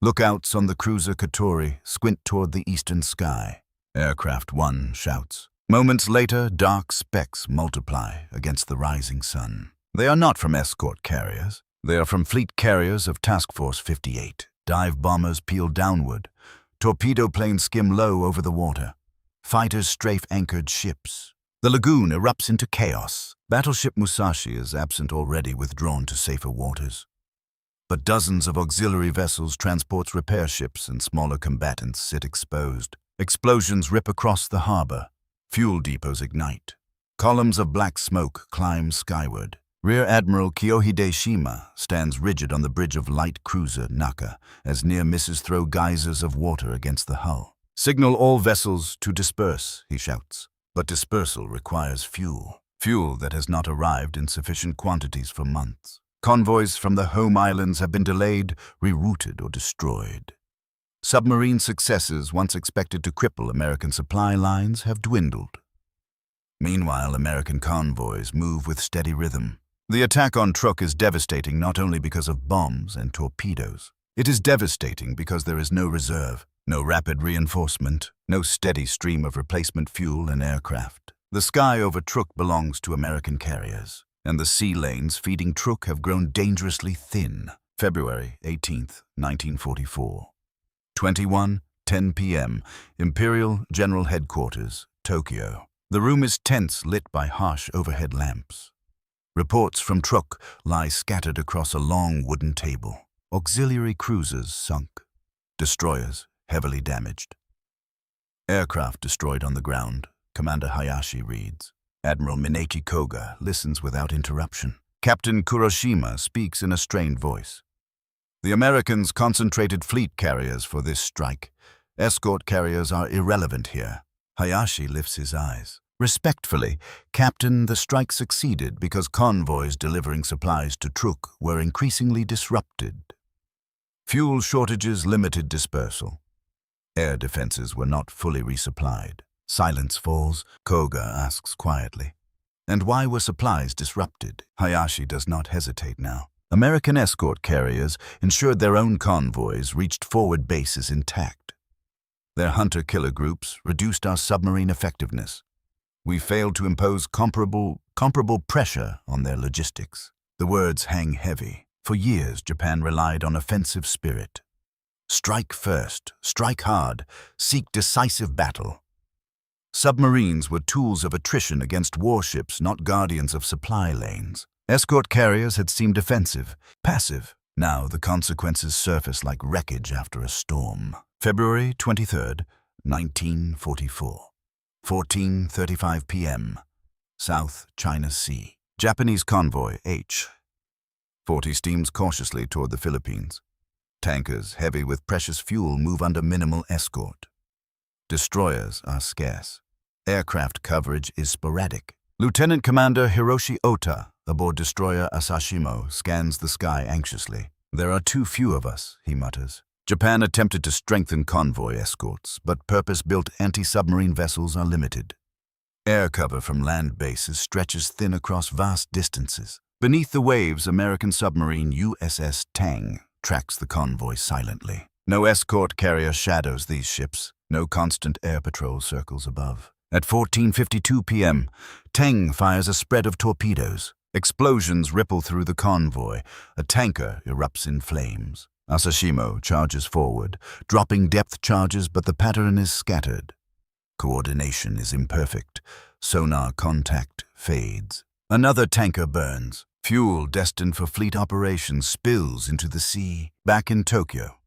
Lookouts on the cruiser Katori squint toward the eastern sky. Aircraft 1 shouts. Moments later, dark specks multiply against the rising sun. They are not from escort carriers. They are from fleet carriers of Task Force 58. Dive bombers peel downward. Torpedo planes skim low over the water. Fighters strafe anchored ships. The lagoon erupts into chaos. Battleship Musashi is absent already, withdrawn to safer waters. But dozens of auxiliary vessels, transports, repair ships, and smaller combatants sit exposed. Explosions rip across the harbor. Fuel depots ignite. Columns of black smoke climb skyward. Rear Admiral Kiyohide Shima stands rigid on the bridge of light cruiser Naka as near misses throw geysers of water against the hull. "Signal all vessels to disperse," he shouts. But dispersal requires fuel. Fuel that has not arrived in sufficient quantities for months. Convoys from the home islands have been delayed, rerouted, or destroyed. Submarine successes, once expected to cripple American supply lines, have dwindled. Meanwhile, American convoys move with steady rhythm. The attack on Truk is devastating not only because of bombs and torpedoes. It is devastating because there is no reserve, no rapid reinforcement, no steady stream of replacement fuel and aircraft. The sky over Truk belongs to American carriers, and the sea lanes feeding Truk have grown dangerously thin. February 18, 1944. 21:10 p.m. Imperial General Headquarters, Tokyo. The room is tense, lit by harsh overhead lamps. Reports from Truk lie scattered across a long wooden table. Auxiliary cruisers sunk. Destroyers heavily damaged. Aircraft destroyed on the ground, Commander Hayashi reads. Admiral Mineki Koga listens without interruption. Captain Kuroshima speaks in a strained voice. The Americans concentrated fleet carriers for this strike. Escort carriers are irrelevant here. Hayashi lifts his eyes. Respectfully, Captain, the strike succeeded because convoys delivering supplies to Truk were increasingly disrupted. Fuel shortages limited dispersal. Air defenses were not fully resupplied. Silence falls. Koga asks quietly. And why were supplies disrupted? Hayashi does not hesitate now. American escort carriers ensured their own convoys reached forward bases intact. Their hunter-killer groups reduced our submarine effectiveness. We failed to impose comparable pressure on their logistics. The words hang heavy. For years, Japan relied on offensive spirit. Strike first, strike hard, seek decisive battle. Submarines were tools of attrition against warships, not guardians of supply lanes. Escort carriers had seemed defensive, passive. Now the consequences surface like wreckage after a storm. February 23, 1944. 14:35 p.m. South China Sea. Japanese convoy H-40 steams cautiously toward the Philippines. Tankers heavy with precious fuel move under minimal escort. Destroyers are scarce. Aircraft coverage is sporadic. Lieutenant Commander Hiroshi Ota, aboard destroyer Asashimo, scans the sky anxiously. "There are too few of us," he mutters. Japan attempted to strengthen convoy escorts, but purpose-built anti-submarine vessels are limited. Air cover from land bases stretches thin across vast distances. Beneath the waves, American submarine USS Tang tracks the convoy silently. No escort carrier shadows these ships. No constant air patrol circles above. At 14:52 p.m., Tang fires a spread of torpedoes. Explosions ripple through the convoy. A tanker erupts in flames. Asashimo charges forward, dropping depth charges, but the pattern is scattered. Coordination is imperfect. Sonar contact fades. Another tanker burns. Fuel destined for fleet operations spills into the sea. Back in Tokyo.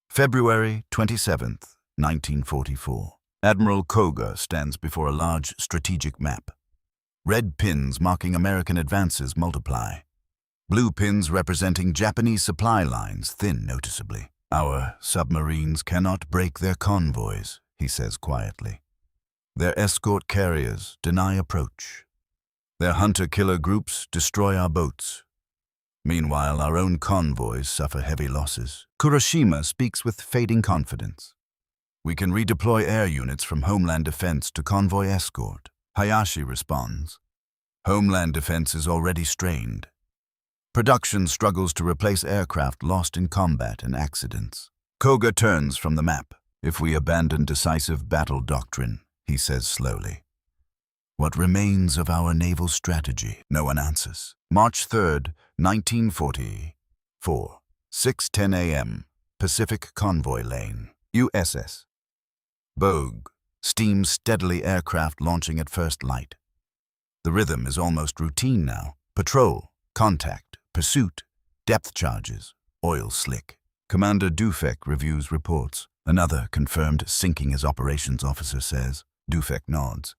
February 27, 1944. Admiral Koga stands before a large strategic map. Red pins marking American advances multiply. Blue pins representing Japanese supply lines thin noticeably. "Our submarines cannot break their convoys," he says quietly. "Their escort carriers deny approach. Their hunter-killer groups destroy our boats. Meanwhile, our own convoys suffer heavy losses." Kuroshima speaks with fading confidence. "We can redeploy air units from Homeland Defense to convoy escort." Hayashi responds. "Homeland Defense is already strained. Production struggles to replace aircraft lost in combat and accidents." Koga turns from the map. If we abandon decisive battle doctrine, he says slowly, what remains of our naval strategy? No one answers. March 3rd, 1944, 6:10 a.m., Pacific Convoy Lane, USS Bogue, steams steadily, aircraft launching at first light. The rhythm is almost routine now. Patrol, contact, pursuit, depth charges, oil slick. Commander Dufek reviews reports. Another confirmed sinking, as operations officer says. Dufek nods.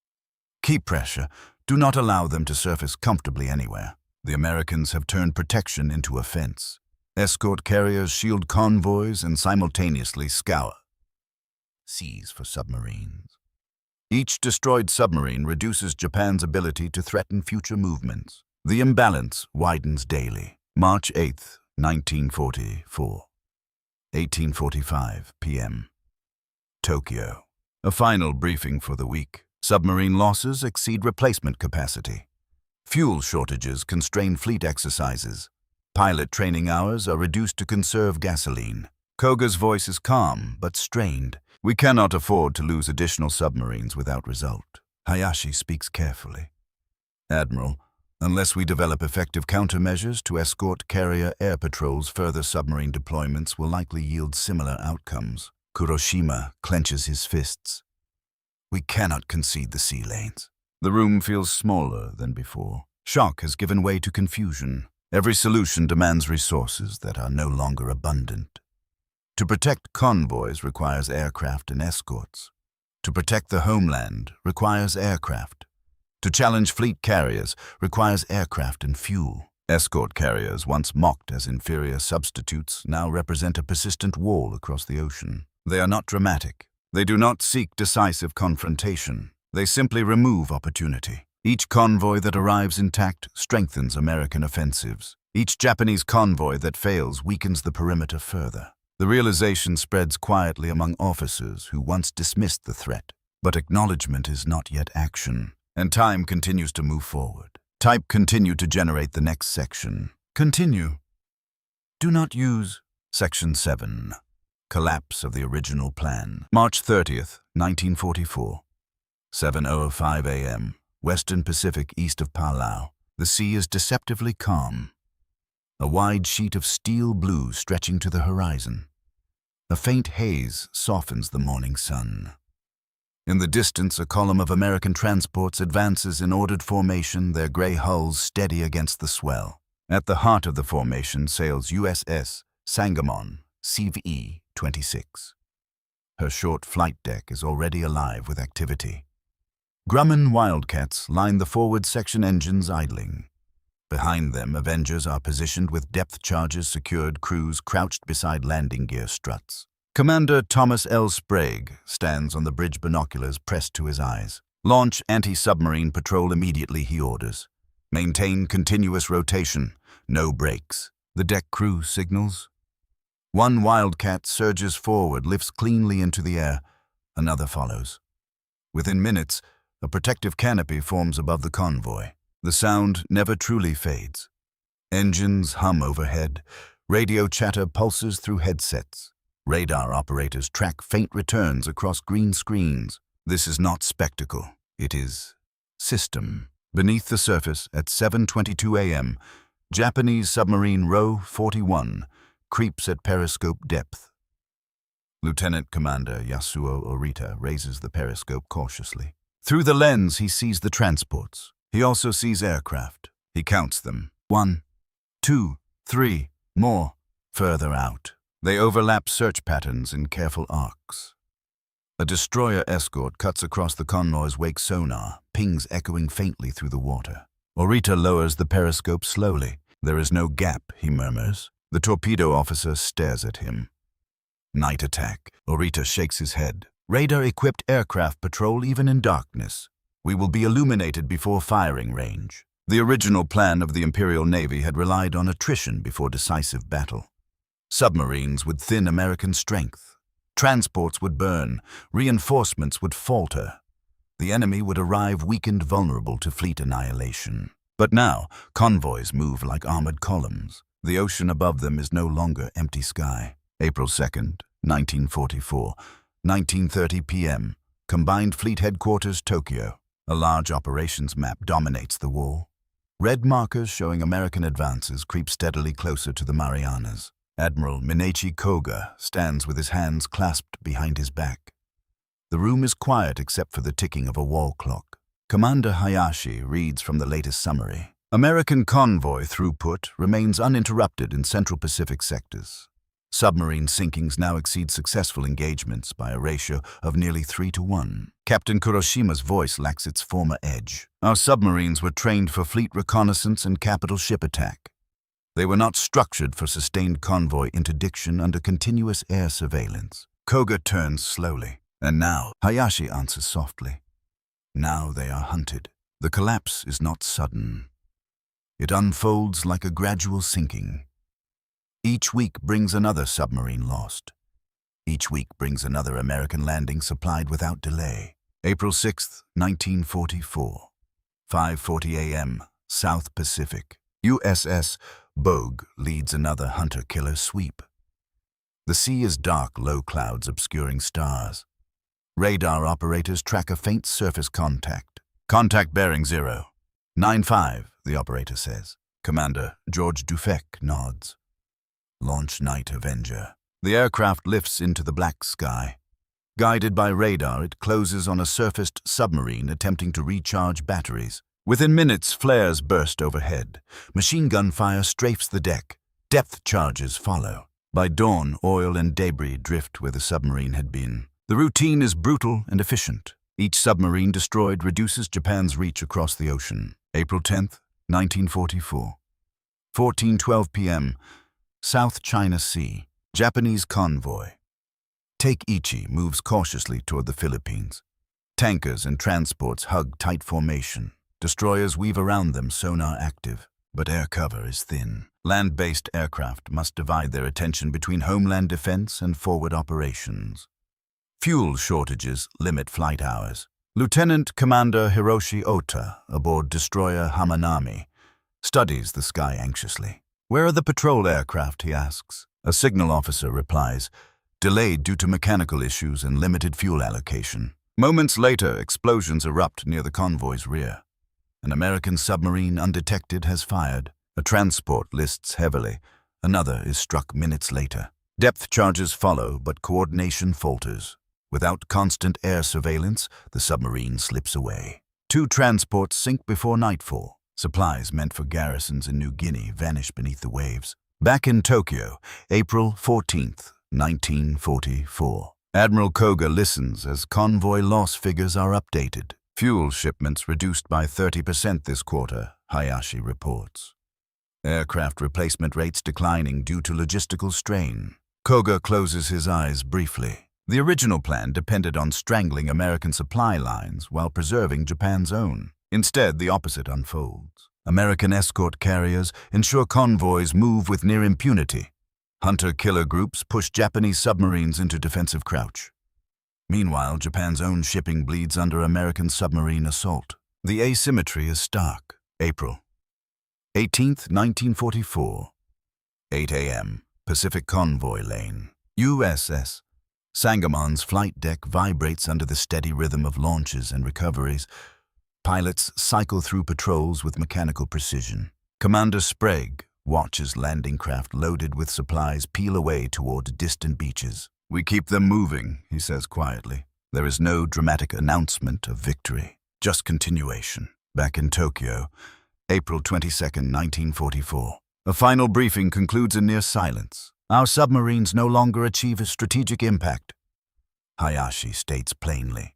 Keep pressure. Do not allow them to surface comfortably anywhere. The Americans have turned protection into a fence. Escort carriers shield convoys and simultaneously scour seas for submarines. Each destroyed submarine reduces Japan's ability to threaten future movements. The imbalance widens daily. March 8th, 1944. 18:45 p.m. Tokyo. A final briefing for the week. Submarine losses exceed replacement capacity. Fuel shortages constrain fleet exercises. Pilot training hours are reduced to conserve gasoline. Koga's voice is calm but strained. We cannot afford to lose additional submarines without result. Hayashi speaks carefully. Admiral, unless we develop effective countermeasures to escort carrier air patrols, further submarine deployments will likely yield similar outcomes. Kuroshima clenches his fists. We cannot concede the sea lanes. The room feels smaller than before. Shock has given way to confusion. Every solution demands resources that are no longer abundant. To protect convoys requires aircraft and escorts. To protect the homeland requires aircraft. To challenge fleet carriers requires aircraft and fuel. Escort carriers, once mocked as inferior substitutes, now represent a persistent wall across the ocean. They are not dramatic. They do not seek decisive confrontation. They simply remove opportunity. Each convoy that arrives intact strengthens American offensives. Each Japanese convoy that fails weakens the perimeter further. The realization spreads quietly among officers who once dismissed the threat. But acknowledgement is not yet action, and time continues to move forward. Type continue to generate the next section. Continue. Do not use Section 7. Collapse of the original plan. March 30th, 1944. 7:05 a.m. Western Pacific east of Palau. The sea is deceptively calm. A wide sheet of steel blue stretching to the horizon. A faint haze softens the morning sun. In the distance, a column of American transports advances in ordered formation, their gray hulls steady against the swell. At the heart of the formation sails USS Sangamon, CVE 26. Her short flight deck is already alive with activity. Grumman Wildcats line the forward section, engines idling. Behind them, Avengers are positioned with depth charges secured, crews crouched beside landing gear struts. Commander Thomas L. Sprague stands on the bridge, binoculars pressed to his eyes. Launch anti-submarine patrol immediately, he orders. Maintain continuous rotation, no breaks. The deck crew signals. One Wildcat surges forward, lifts cleanly into the air. Another follows. Within minutes, a protective canopy forms above the convoy. The sound never truly fades. Engines hum overhead. Radio chatter pulses through headsets. Radar operators track faint returns across green screens. This is not spectacle. It is system. Beneath the surface, at 7:22 a.m., Japanese submarine Row 41 creeps at periscope depth. Lieutenant Commander Yasuo Orita raises the periscope cautiously. Through the lens, he sees the transports. He also sees aircraft. He counts them. 1, 2, 3, more, further out. They overlap search patterns in careful arcs. A destroyer escort cuts across the convoy's wake sonar, pings echoing faintly through the water. Orita lowers the periscope slowly. There is no gap, he murmurs. The torpedo officer stares at him. Night attack. Orita shakes his head. Radar-equipped aircraft patrol even in darkness. We will be illuminated before firing range. The original plan of the Imperial Navy had relied on attrition before decisive battle. Submarines would thin American strength. Transports would burn. Reinforcements would falter. The enemy would arrive weakened, vulnerable to fleet annihilation. But now, convoys move like armored columns. The ocean above them is no longer empty sky. April 2nd, 1944, 19:30 p.m. Combined Fleet Headquarters, Tokyo. A large operations map dominates the wall. Red markers showing American advances creep steadily closer to the Marianas. Admiral Minechi Koga stands with his hands clasped behind his back. The room is quiet except for the ticking of a wall clock. Commander Hayashi reads from the latest summary. American convoy throughput remains uninterrupted in Central Pacific sectors. Submarine sinkings now exceed successful engagements by a ratio of nearly 3-to-1. Captain Kuroshima's voice lacks its former edge. Our submarines were trained for fleet reconnaissance and capital ship attack. They were not structured for sustained convoy interdiction under continuous air surveillance. Koga turns slowly. And now, Hayashi answers softly. Now they are hunted. The collapse is not sudden. It unfolds like a gradual sinking. Each week brings another submarine lost. Each week brings another American landing supplied without delay. April 6, 1944, 5:40 a.m., South Pacific. USS Bogue leads another hunter-killer sweep. The sea is dark, low clouds obscuring stars. Radar operators track a faint surface contact. Contact bearing 095, the operator says. Commander George Dufek nods. Launch Night Avenger. The aircraft lifts into the black sky. Guided by radar, it closes on a surfaced submarine attempting to recharge batteries. Within minutes, flares burst overhead. Machine gun fire strafes the deck. Depth charges follow. By dawn, oil and debris drift where the submarine had been. The routine is brutal and efficient. Each submarine destroyed reduces Japan's reach across the ocean. April 10, 1944. 14:12 p.m. South China Sea. Japanese convoy. Take Ichi moves cautiously toward the Philippines. Tankers and transports hug tight formation. Destroyers weave around them, sonar active. But air cover is thin. Land-based aircraft must divide their attention between homeland defense and forward operations. Fuel shortages limit flight hours. Lieutenant Commander Hiroshi Ota, aboard destroyer Hamanami, studies the sky anxiously. Where are the patrol aircraft, he asks. A signal officer replies, delayed due to mechanical issues and limited fuel allocation. Moments later, explosions erupt near the convoy's rear. An American submarine undetected has fired. A transport lists heavily. Another is struck minutes later. Depth charges follow, but coordination falters. Without constant air surveillance, the submarine slips away. 2 transports sink before nightfall. Supplies meant for garrisons in New Guinea vanish beneath the waves. Back in Tokyo, April 14th, 1944. Admiral Koga listens as convoy loss figures are updated. Fuel shipments reduced by 30% this quarter, Hayashi reports. Aircraft replacement rates declining due to logistical strain. Koga closes his eyes briefly. The original plan depended on strangling American supply lines while preserving Japan's own. Instead, the opposite unfolds. American escort carriers ensure convoys move with near impunity. Hunter-killer groups push Japanese submarines into defensive crouch. Meanwhile, Japan's own shipping bleeds under American submarine assault. The asymmetry is stark. April 18th, 1944. 8 a.m. Pacific Convoy Lane. USS Sangamon's flight deck vibrates under the steady rhythm of launches and recoveries. Pilots cycle through patrols with mechanical precision. Commander Sprague watches landing craft loaded with supplies peel away toward distant beaches. We keep them moving, he says quietly. There is no dramatic announcement of victory, just continuation. Back in Tokyo, April 22nd, 1944. A final briefing concludes in near silence. Our submarines no longer achieve a strategic impact. Hayashi states plainly.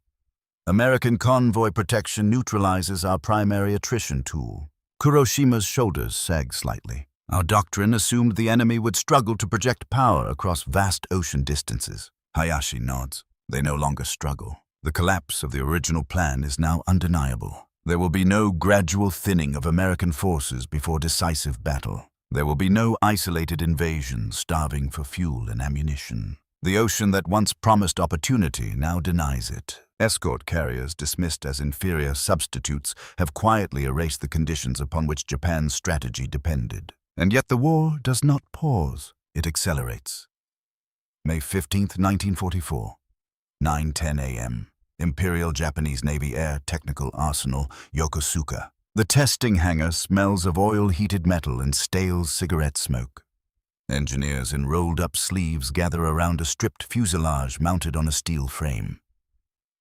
American convoy protection neutralizes our primary attrition tool. Kuroshima's shoulders sag slightly. Our doctrine assumed the enemy would struggle to project power across vast ocean distances. Hayashi nods. They no longer struggle. The collapse of the original plan is now undeniable. There will be no gradual thinning of American forces before decisive battle. There will be no isolated invasion starving for fuel and ammunition. The ocean that once promised opportunity now denies it. Escort carriers dismissed as inferior substitutes have quietly erased the conditions upon which Japan's strategy depended. And yet the war does not pause. It accelerates. May 15, 1944. 9:10 a.m. Imperial Japanese Navy Air Technical Arsenal, Yokosuka. The testing hangar smells of oil-heated metal and stale cigarette smoke. Engineers in rolled-up sleeves gather around a stripped fuselage mounted on a steel frame.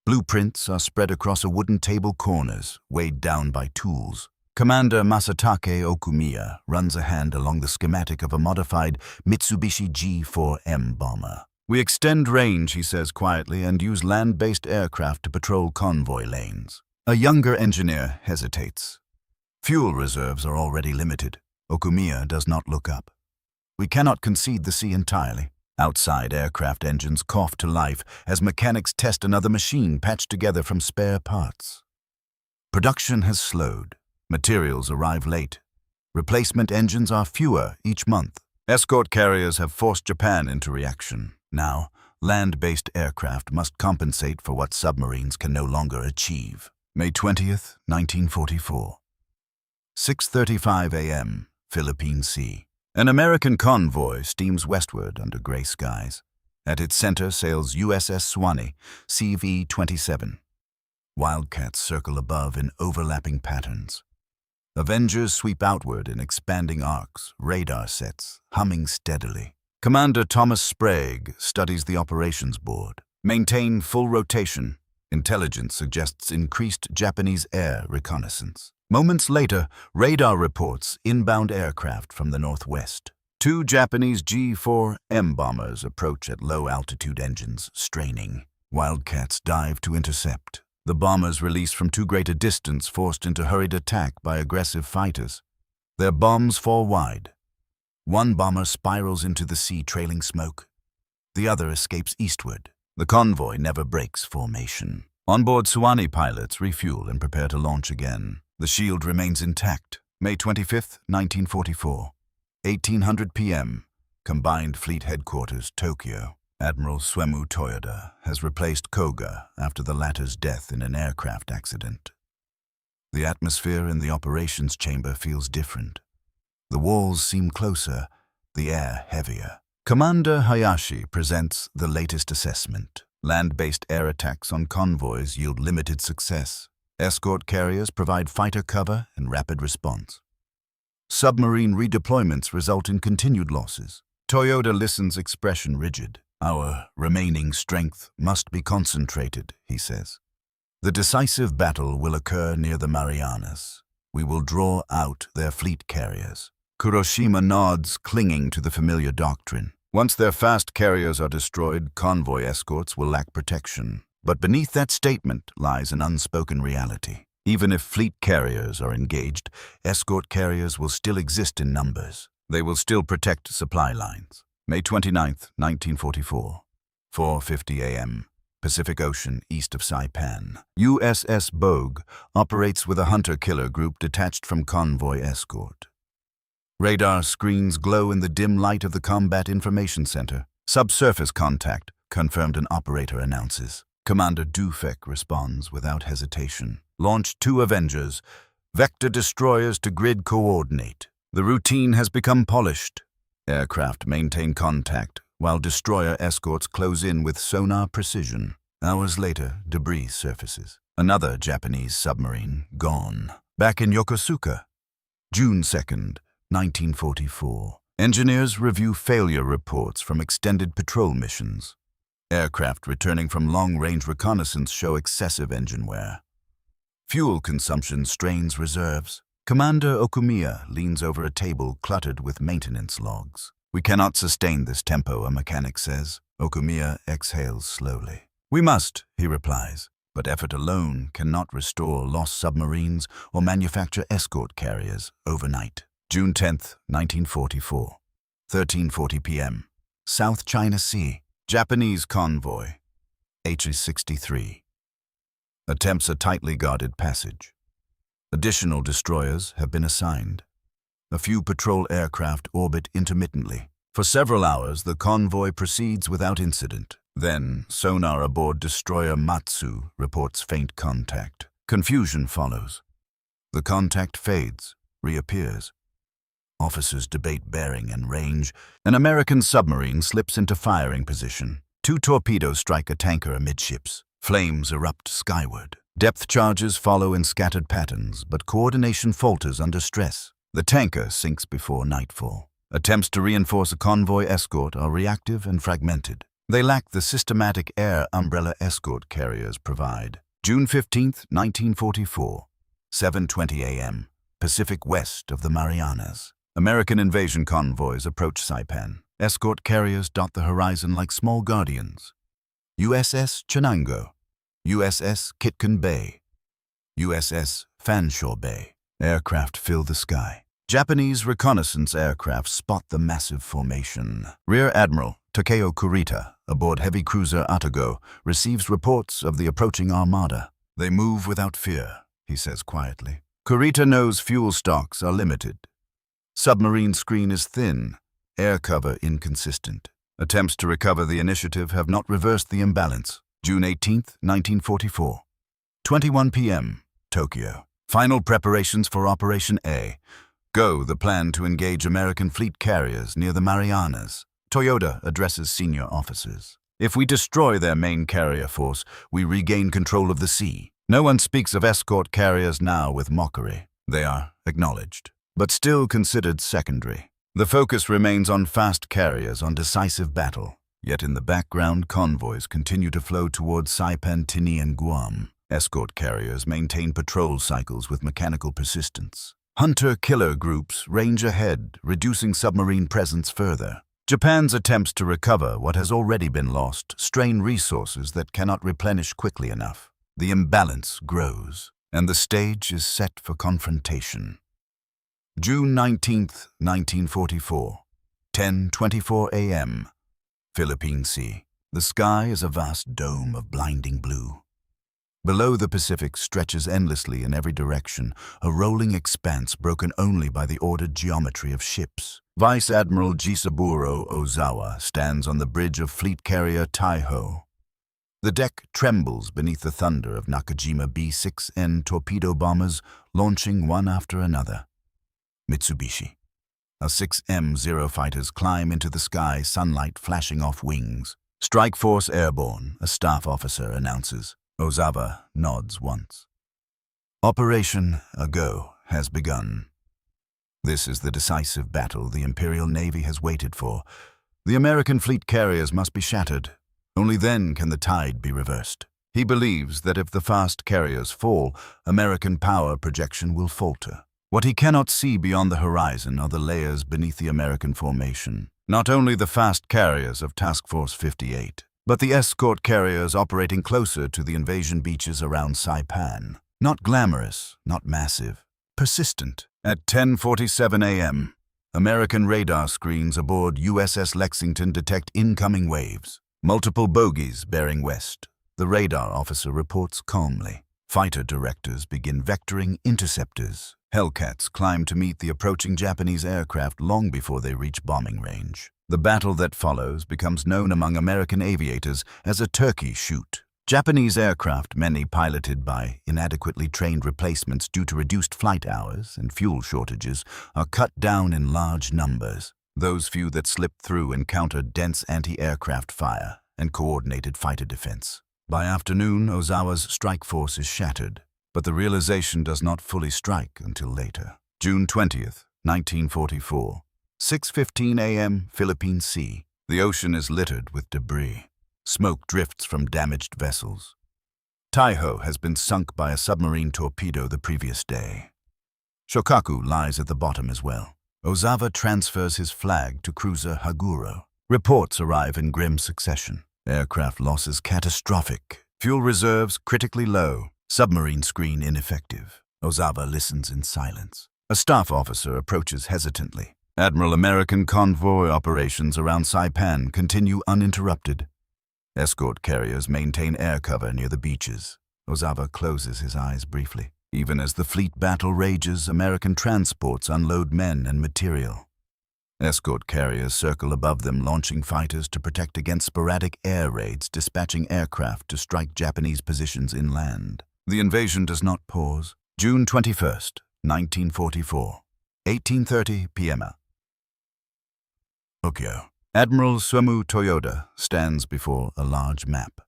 Blueprints are spread across a wooden table corners, weighed down by tools. Commander Masatake Okumiya runs a hand along the schematic of a modified Mitsubishi G4M bomber. "We extend range," he says quietly, "and use land-based aircraft to patrol convoy lanes." A younger engineer hesitates. Fuel reserves are already limited. Okumiya does not look up. "We cannot concede the sea entirely." Outside, aircraft engines cough to life as mechanics test another machine patched together from spare parts. Production has slowed. Materials arrive late. Replacement engines are fewer each month. Escort carriers have forced Japan into reaction. Now, land-based aircraft must compensate for what submarines can no longer achieve. May 20th, 1944. 6:35 a.m., Philippine Sea. An American convoy steams westward under gray skies. At its center sails USS Suwannee, CV-27. Wildcats circle above in overlapping patterns. Avengers sweep outward in expanding arcs, radar sets, humming steadily. Commander Thomas Sprague studies the operations board. Maintain full rotation. Intelligence suggests increased Japanese air reconnaissance. Moments later, radar reports inbound aircraft from the northwest. 2 Japanese G4M bombers approach at low altitude, engines straining. Wildcats dive to intercept. The bombers release from too great a distance, forced into hurried attack by aggressive fighters. Their bombs fall wide. One bomber spirals into the sea, trailing smoke. The other escapes eastward. The convoy never breaks formation. Onboard Suwannee pilots refuel and prepare to launch again. The shield remains intact. May 25th, 1944. 1800 p.m. Combined Fleet Headquarters, Tokyo. Admiral Suemu Toyoda has replaced Koga after the latter's death in an aircraft accident. The atmosphere in the operations chamber feels different. The walls seem closer, the air heavier. Commander Hayashi presents the latest assessment. Land-based air attacks on convoys yield limited success. Escort carriers provide fighter cover and rapid response. Submarine redeployments result in continued losses. Toyoda listens, expression rigid. "Our remaining strength must be concentrated," he says. "The decisive battle will occur near the Marianas. We will draw out their fleet carriers." Kuroshima nods, clinging to the familiar doctrine. Once their fast carriers are destroyed, convoy escorts will lack protection. But beneath that statement lies an unspoken reality. Even if fleet carriers are engaged, escort carriers will still exist in numbers. They will still protect supply lines. May 29th, 1944. 4:50 a.m. Pacific Ocean, east of Saipan. USS Bogue operates with a hunter-killer group detached from convoy escort. Radar screens glow in the dim light of the Combat Information Center. "Subsurface contact," confirmed an operator announces. Commander Dufek responds without hesitation. "Launch 2 Avengers. Vector destroyers to grid coordinate." The routine has become polished. Aircraft maintain contact, while destroyer escorts close in with sonar precision. Hours later, debris surfaces. Another Japanese submarine, gone. Back in Yokosuka. June 2nd, 1944. Engineers review failure reports from extended patrol missions. Aircraft returning from long-range reconnaissance show excessive engine wear. Fuel consumption strains reserves. Commander Okumiya leans over a table cluttered with maintenance logs. "We cannot sustain this tempo," a mechanic says. Okumiya exhales slowly. "We must," he replies, "but effort alone cannot restore lost submarines or manufacture escort carriers overnight." June 10th, 1944. 13:40 p.m. South China Sea. Japanese convoy. HE-63. Attempts a tightly guarded passage. Additional destroyers have been assigned. A few patrol aircraft orbit intermittently. For several hours, the convoy proceeds without incident. Then, sonar aboard destroyer Matsu reports faint contact. Confusion follows. The contact fades, reappears. Officers debate bearing and range. An American submarine slips into firing position. 2 torpedoes strike a tanker amidships. Flames erupt skyward. Depth charges follow in scattered patterns, but coordination falters under stress. The tanker sinks before nightfall. Attempts to reinforce a convoy escort are reactive and fragmented. They lack the systematic air umbrella escort carriers provide. June 15, 1944, 7:20 a.m., Pacific west of the Marianas. American invasion convoys approach Saipan. Escort carriers dot the horizon like small guardians. USS Chenango, USS Kitkan Bay, USS Fanshawe Bay. Aircraft fill the sky. Japanese reconnaissance aircraft spot the massive formation. Rear Admiral Takeo Kurita, aboard heavy cruiser Atago, receives reports of the approaching armada. They move without fear, he says quietly. Kurita knows fuel stocks are limited. Submarine screen is thin, air cover inconsistent. Attempts to recover the initiative have not reversed the imbalance. June 18, 1944. 21 p.m., Tokyo. Final preparations for Operation A. Go, the plan to engage American fleet carriers near the Marianas. Toyota addresses senior officers. If we destroy their main carrier force, we regain control of the sea. No one speaks of escort carriers now with mockery. They are acknowledged, but still considered secondary. The focus remains on fast carriers on decisive battle. Yet in the background, convoys continue to flow towards Saipan, Tini, and Guam. Escort carriers maintain patrol cycles with mechanical persistence. Hunter-killer groups range ahead, reducing submarine presence further. Japan's attempts to recover what has already been lost strain resources that cannot replenish quickly enough. The imbalance grows, and the stage is set for confrontation. June 19, 1944, 10:24 a.m., Philippine Sea. The sky is a vast dome of blinding blue. Below, the Pacific stretches endlessly in every direction, a rolling expanse broken only by the ordered geometry of ships. Vice Admiral Jisaburo Ozawa stands on the bridge of fleet carrier Taiho. The deck trembles beneath the thunder of Nakajima B-6N torpedo bombers launching one after another. Mitsubishi. Our 6M0 fighters climb into the sky, sunlight flashing off wings. Strike Force Airborne, a staff officer announces. Ozawa nods once. Operation A-Go has begun. This is the decisive battle the Imperial Navy has waited for. The American fleet carriers must be shattered. Only then can the tide be reversed. He believes that if the fast carriers fall, American power projection will falter. What he cannot see beyond the horizon are the layers beneath the American formation. Not only the fast carriers of Task Force 58, but the escort carriers operating closer to the invasion beaches around Saipan. Not glamorous, not massive, persistent. At 10:47 a.m., American radar screens aboard USS Lexington detect incoming waves. Multiple bogies bearing west. The radar officer reports calmly. Fighter directors begin vectoring interceptors. Hellcats climb to meet the approaching Japanese aircraft long before they reach bombing range. The battle that follows becomes known among American aviators as a turkey shoot. Japanese aircraft, many piloted by inadequately trained replacements due to reduced flight hours and fuel shortages, are cut down in large numbers. Those few that slip through encounter dense anti-aircraft fire and coordinated fighter defense. By afternoon, Ozawa's strike force is shattered, but the realization does not fully strike until later. June 20th, 1944. 6:15 a.m., Philippine Sea. The ocean is littered with debris. Smoke drifts from damaged vessels. Taiho has been sunk by a submarine torpedo the previous day. Shokaku lies at the bottom as well. Ozawa transfers his flag to cruiser Haguro. Reports arrive in grim succession. Aircraft losses catastrophic. Fuel reserves critically low. Submarine screen ineffective. Ozawa listens in silence. A staff officer approaches hesitantly. Admiral, American convoy operations around Saipan continue uninterrupted. Escort carriers maintain air cover near the beaches. Ozawa closes his eyes briefly. Even as the fleet battle rages, American transports unload men and material. Escort carriers circle above them, launching fighters to protect against sporadic air raids, dispatching aircraft to strike Japanese positions inland. The invasion does not pause. June 21st, 1944. 18:30 p.m. Tokyo. Admiral Sumu Toyoda stands before a large map.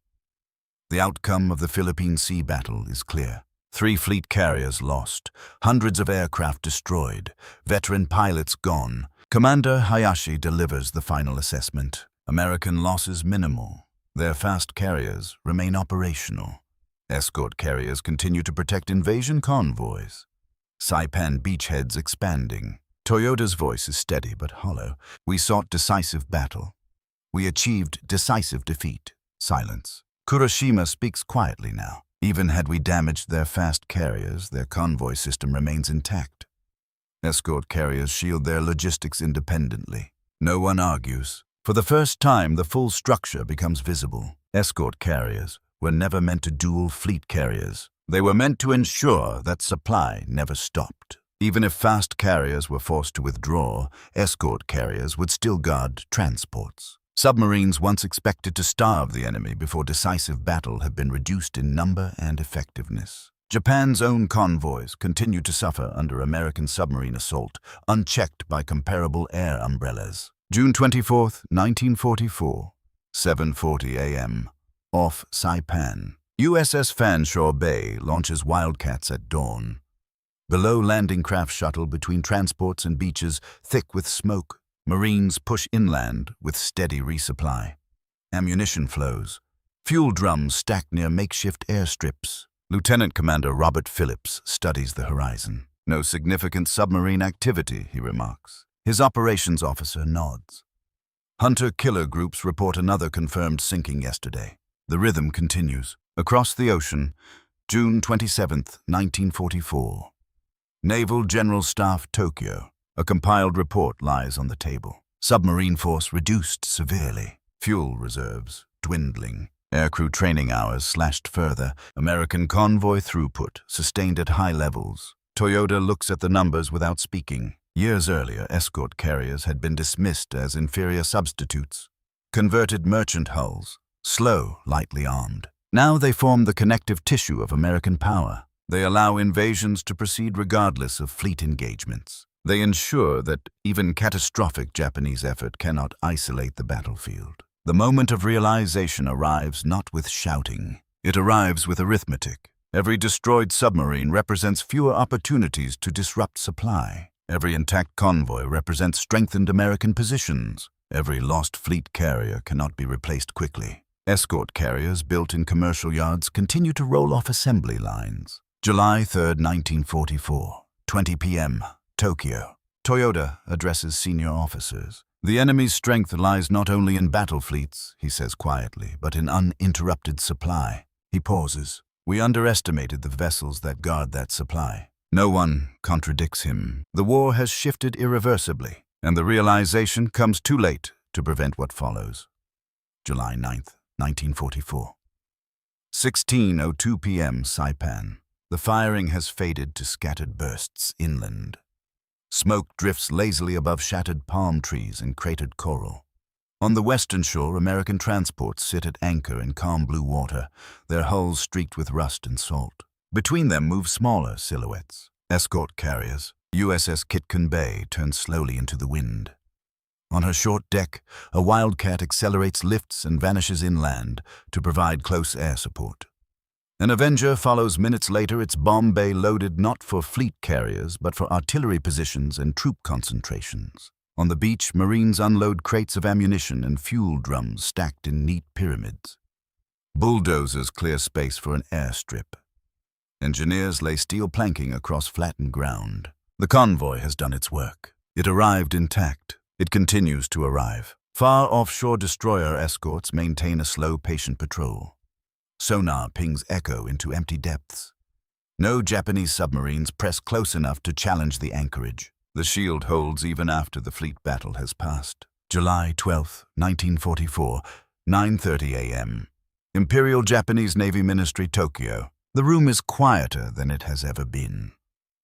The outcome of the Philippine Sea battle is clear. 3 fleet carriers lost, hundreds of aircraft destroyed, veteran pilots gone. Commander Hayashi delivers the final assessment. American losses minimal. Their fast carriers remain operational. Escort carriers continue to protect invasion convoys. Saipan beachheads expanding. Toyoda's voice is steady but hollow. We sought decisive battle. We achieved decisive defeat. Silence. Kuroshima speaks quietly now. Even had we damaged their fast carriers, their convoy system remains intact. Escort carriers shield their logistics independently. No one argues. For the first time, the full structure becomes visible. Escort carriers were never meant to duel fleet carriers. They were meant to ensure that supply never stopped. Even if fast carriers were forced to withdraw, escort carriers would still guard transports. Submarines once expected to starve the enemy before decisive battle have been reduced in number and effectiveness. Japan's own convoys continued to suffer under American submarine assault, unchecked by comparable air umbrellas. June 24, 1944, 7:40 a.m. Off Saipan. USS Fanshawe Bay launches Wildcats at dawn. Below landing craft shuttle between transports and beaches, thick with smoke. Marines push inland with steady resupply. Ammunition flows. Fuel drums stacked near makeshift airstrips. Lieutenant Commander Robert Phillips studies the horizon. No significant submarine activity, he remarks. His operations officer nods. Hunter-killer groups report another confirmed sinking yesterday. The rhythm continues. Across the ocean, June 27, 1944. Naval General Staff, Tokyo. A compiled report lies on the table. Submarine force reduced severely. Fuel reserves dwindling. Aircrew training hours slashed further. American convoy throughput sustained at high levels. Toyoda looks at the numbers without speaking. Years earlier, escort carriers had been dismissed as inferior substitutes. Converted merchant hulls, slow, lightly armed. Now they form the connective tissue of American power. They allow invasions to proceed regardless of fleet engagements. They ensure that even catastrophic Japanese effort cannot isolate the battlefield. The moment of realization arrives not with shouting. It arrives with arithmetic. Every destroyed submarine represents fewer opportunities to disrupt supply. Every intact convoy represents strengthened American positions. Every lost fleet carrier cannot be replaced quickly. Escort carriers built in commercial yards continue to roll off assembly lines. July 3, 1944, 20 p.m., Tokyo. Toyoda addresses senior officers. The enemy's strength lies not only in battle fleets, he says quietly, but in uninterrupted supply. He pauses. We underestimated the vessels that guard that supply. No one contradicts him. The war has shifted irreversibly, and the realization comes too late to prevent what follows. July 9, 1944. 16:02 p.m. Saipan. The firing has faded to scattered bursts inland. Smoke drifts lazily above shattered palm trees and cratered coral. On the western shore, American transports sit at anchor in calm blue water, their hulls streaked with rust and salt. Between them move smaller silhouettes. Escort carriers. USS Kitkan Bay turns slowly into the wind. On her short deck, a Wildcat accelerates lifts and vanishes inland to provide close air support. An Avenger follows minutes later, its bomb bay loaded not for fleet carriers, but for artillery positions and troop concentrations. On the beach, Marines unload crates of ammunition and fuel drums stacked in neat pyramids. Bulldozers clear space for an airstrip. Engineers lay steel planking across flattened ground. The convoy has done its work. It arrived intact. It continues to arrive. Far offshore destroyer escorts maintain a slow, patient patrol. Sonar pings echo into empty depths. No Japanese submarines press close enough to challenge the anchorage. The shield holds even after the fleet battle has passed. July 12, 1944, 9:30 a.m. Imperial Japanese Navy Ministry, Tokyo. The room is quieter than it has ever been.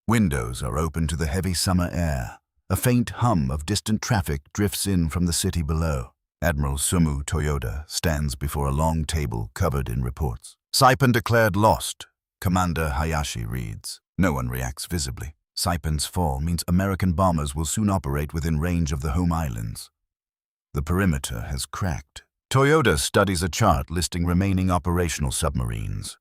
Windows are open to the heavy summer air. A faint hum of distant traffic drifts in from the city below. Admiral Sumu Toyoda stands before a long table covered in reports. Saipan declared lost. Commander Hayashi reads. No one reacts visibly. Saipan's fall means American bombers will soon operate within range of the home islands. The perimeter has cracked. Toyota studies a chart listing remaining operational submarines.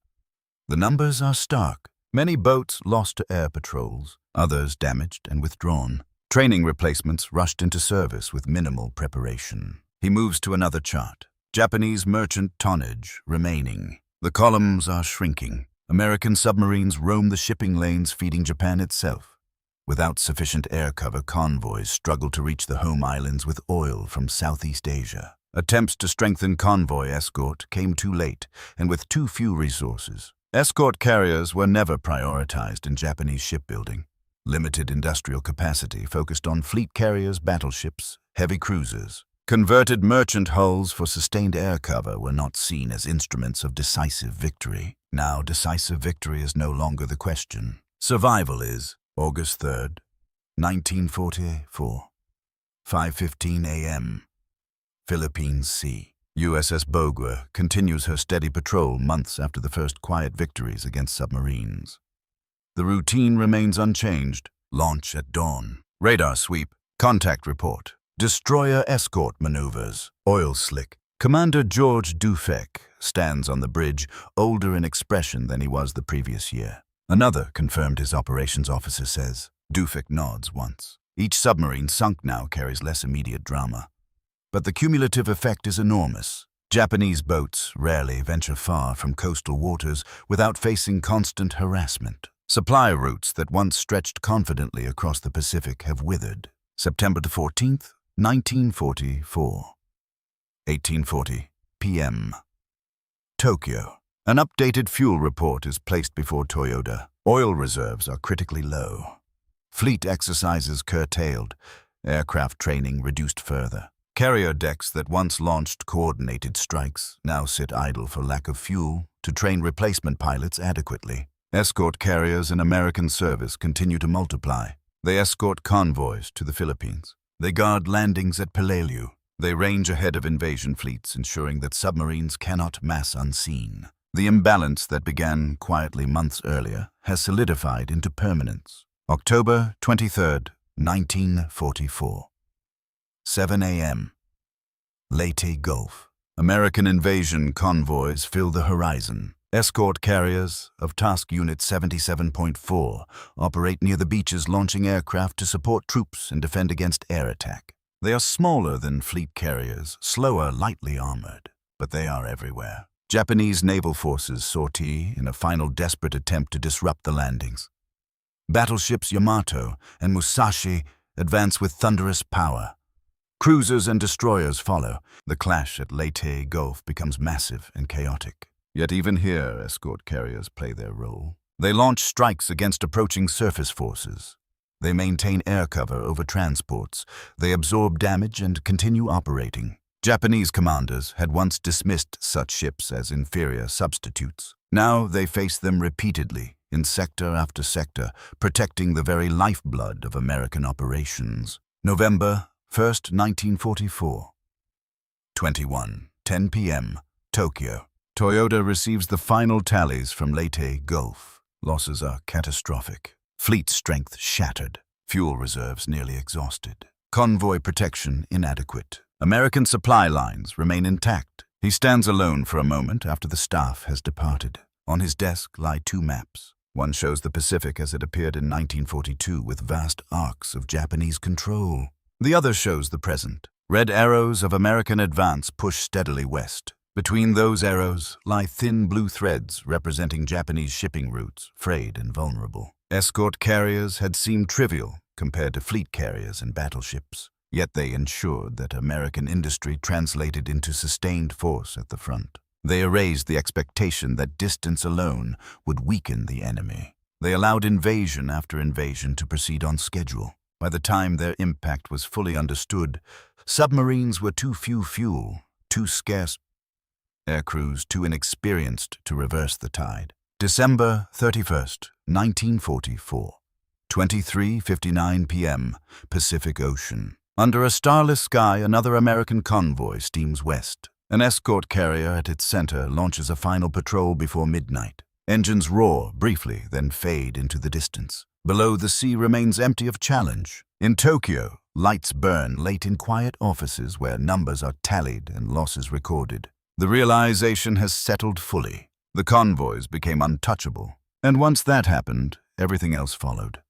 The numbers are stark. Many boats lost to air patrols, others damaged and withdrawn. Training replacements rushed into service with minimal preparation. He moves to another chart. Japanese merchant tonnage remaining. The columns are shrinking. American submarines roam the shipping lanes feeding Japan itself. Without sufficient air cover, convoys struggle to reach the home islands with oil from Southeast Asia. Attempts to strengthen convoy escort came too late and with too few resources. Escort carriers were never prioritized in Japanese shipbuilding. Limited industrial capacity focused on fleet carriers, battleships, heavy cruisers. Converted merchant hulls for sustained air cover were not seen as instruments of decisive victory. Now decisive victory is no longer the question. Survival is. August 3rd, 1944, 5:15 a.m. Philippines Sea. USS Bogor continues her steady patrol months after the first quiet victories against submarines. The routine remains unchanged. Launch at dawn. Radar sweep. Contact report. Destroyer escort maneuvers. Oil slick. Commander George Dufek stands on the bridge, older in expression than he was the previous year. Another confirmed his operations officer says. Dufek nods once. Each submarine sunk now carries less immediate drama. But the cumulative effect is enormous. Japanese boats rarely venture far from coastal waters without facing constant harassment. Supply routes that once stretched confidently across the Pacific have withered. September 14th, 1944. 18:40 p.m. Tokyo. An updated fuel report is placed before Toyota. Oil reserves are critically low. Fleet exercises curtailed. Aircraft training reduced further. Carrier decks that once launched coordinated strikes now sit idle for lack of fuel to train replacement pilots adequately. Escort carriers in American service continue to multiply. They escort convoys to the Philippines. They guard landings at Peleliu. They range ahead of invasion fleets, ensuring that submarines cannot mass unseen. The imbalance that began quietly months earlier has solidified into permanence. October 23rd, 1944. 7 a.m. Leyte Gulf. American invasion convoys fill the horizon. Escort carriers of Task Unit 77.4 operate near the beaches, launching aircraft to support troops and defend against air attack. They are smaller than fleet carriers, slower, lightly armored, but they are everywhere. Japanese naval forces sortie in a final desperate attempt to disrupt the landings. Battleships Yamato and Musashi advance with thunderous power. Cruisers and destroyers follow. The clash at Leyte Gulf becomes massive and chaotic. Yet even here, escort carriers play their role. They launch strikes against approaching surface forces. They maintain air cover over transports. They absorb damage and continue operating. Japanese commanders had once dismissed such ships as inferior substitutes. Now they face them repeatedly, in sector after sector, protecting the very lifeblood of American operations. November 1st, 1944. 21:10 p.m. Tokyo. Toyota receives the final tallies from Leyte Gulf. Losses are catastrophic. Fleet strength shattered. Fuel reserves nearly exhausted. Convoy protection inadequate. American supply lines remain intact. He stands alone for a moment after the staff has departed. On his desk lie two maps. One shows the Pacific as it appeared in 1942 with vast arcs of Japanese control. The other shows the present. Red arrows of American advance push steadily west. Between those arrows lie thin blue threads representing Japanese shipping routes, frayed and vulnerable. Escort carriers had seemed trivial compared to fleet carriers and battleships, yet they ensured that American industry translated into sustained force at the front. They erased the expectation that distance alone would weaken the enemy. They allowed invasion after invasion to proceed on schedule. By the time their impact was fully understood, submarines were too few fuel, too scarce, aircrews too inexperienced to reverse the tide. December 31st, 1944. 23:59 p.m. Pacific Ocean. Under a starless sky, another American convoy steams west. An escort carrier at its center launches a final patrol before midnight. Engines roar briefly, then fade into the distance. Below, the sea remains empty of challenge. In Tokyo, lights burn late in quiet offices where numbers are tallied and losses recorded. The realization has settled fully. The convoys became untouchable. And once that happened, everything else followed.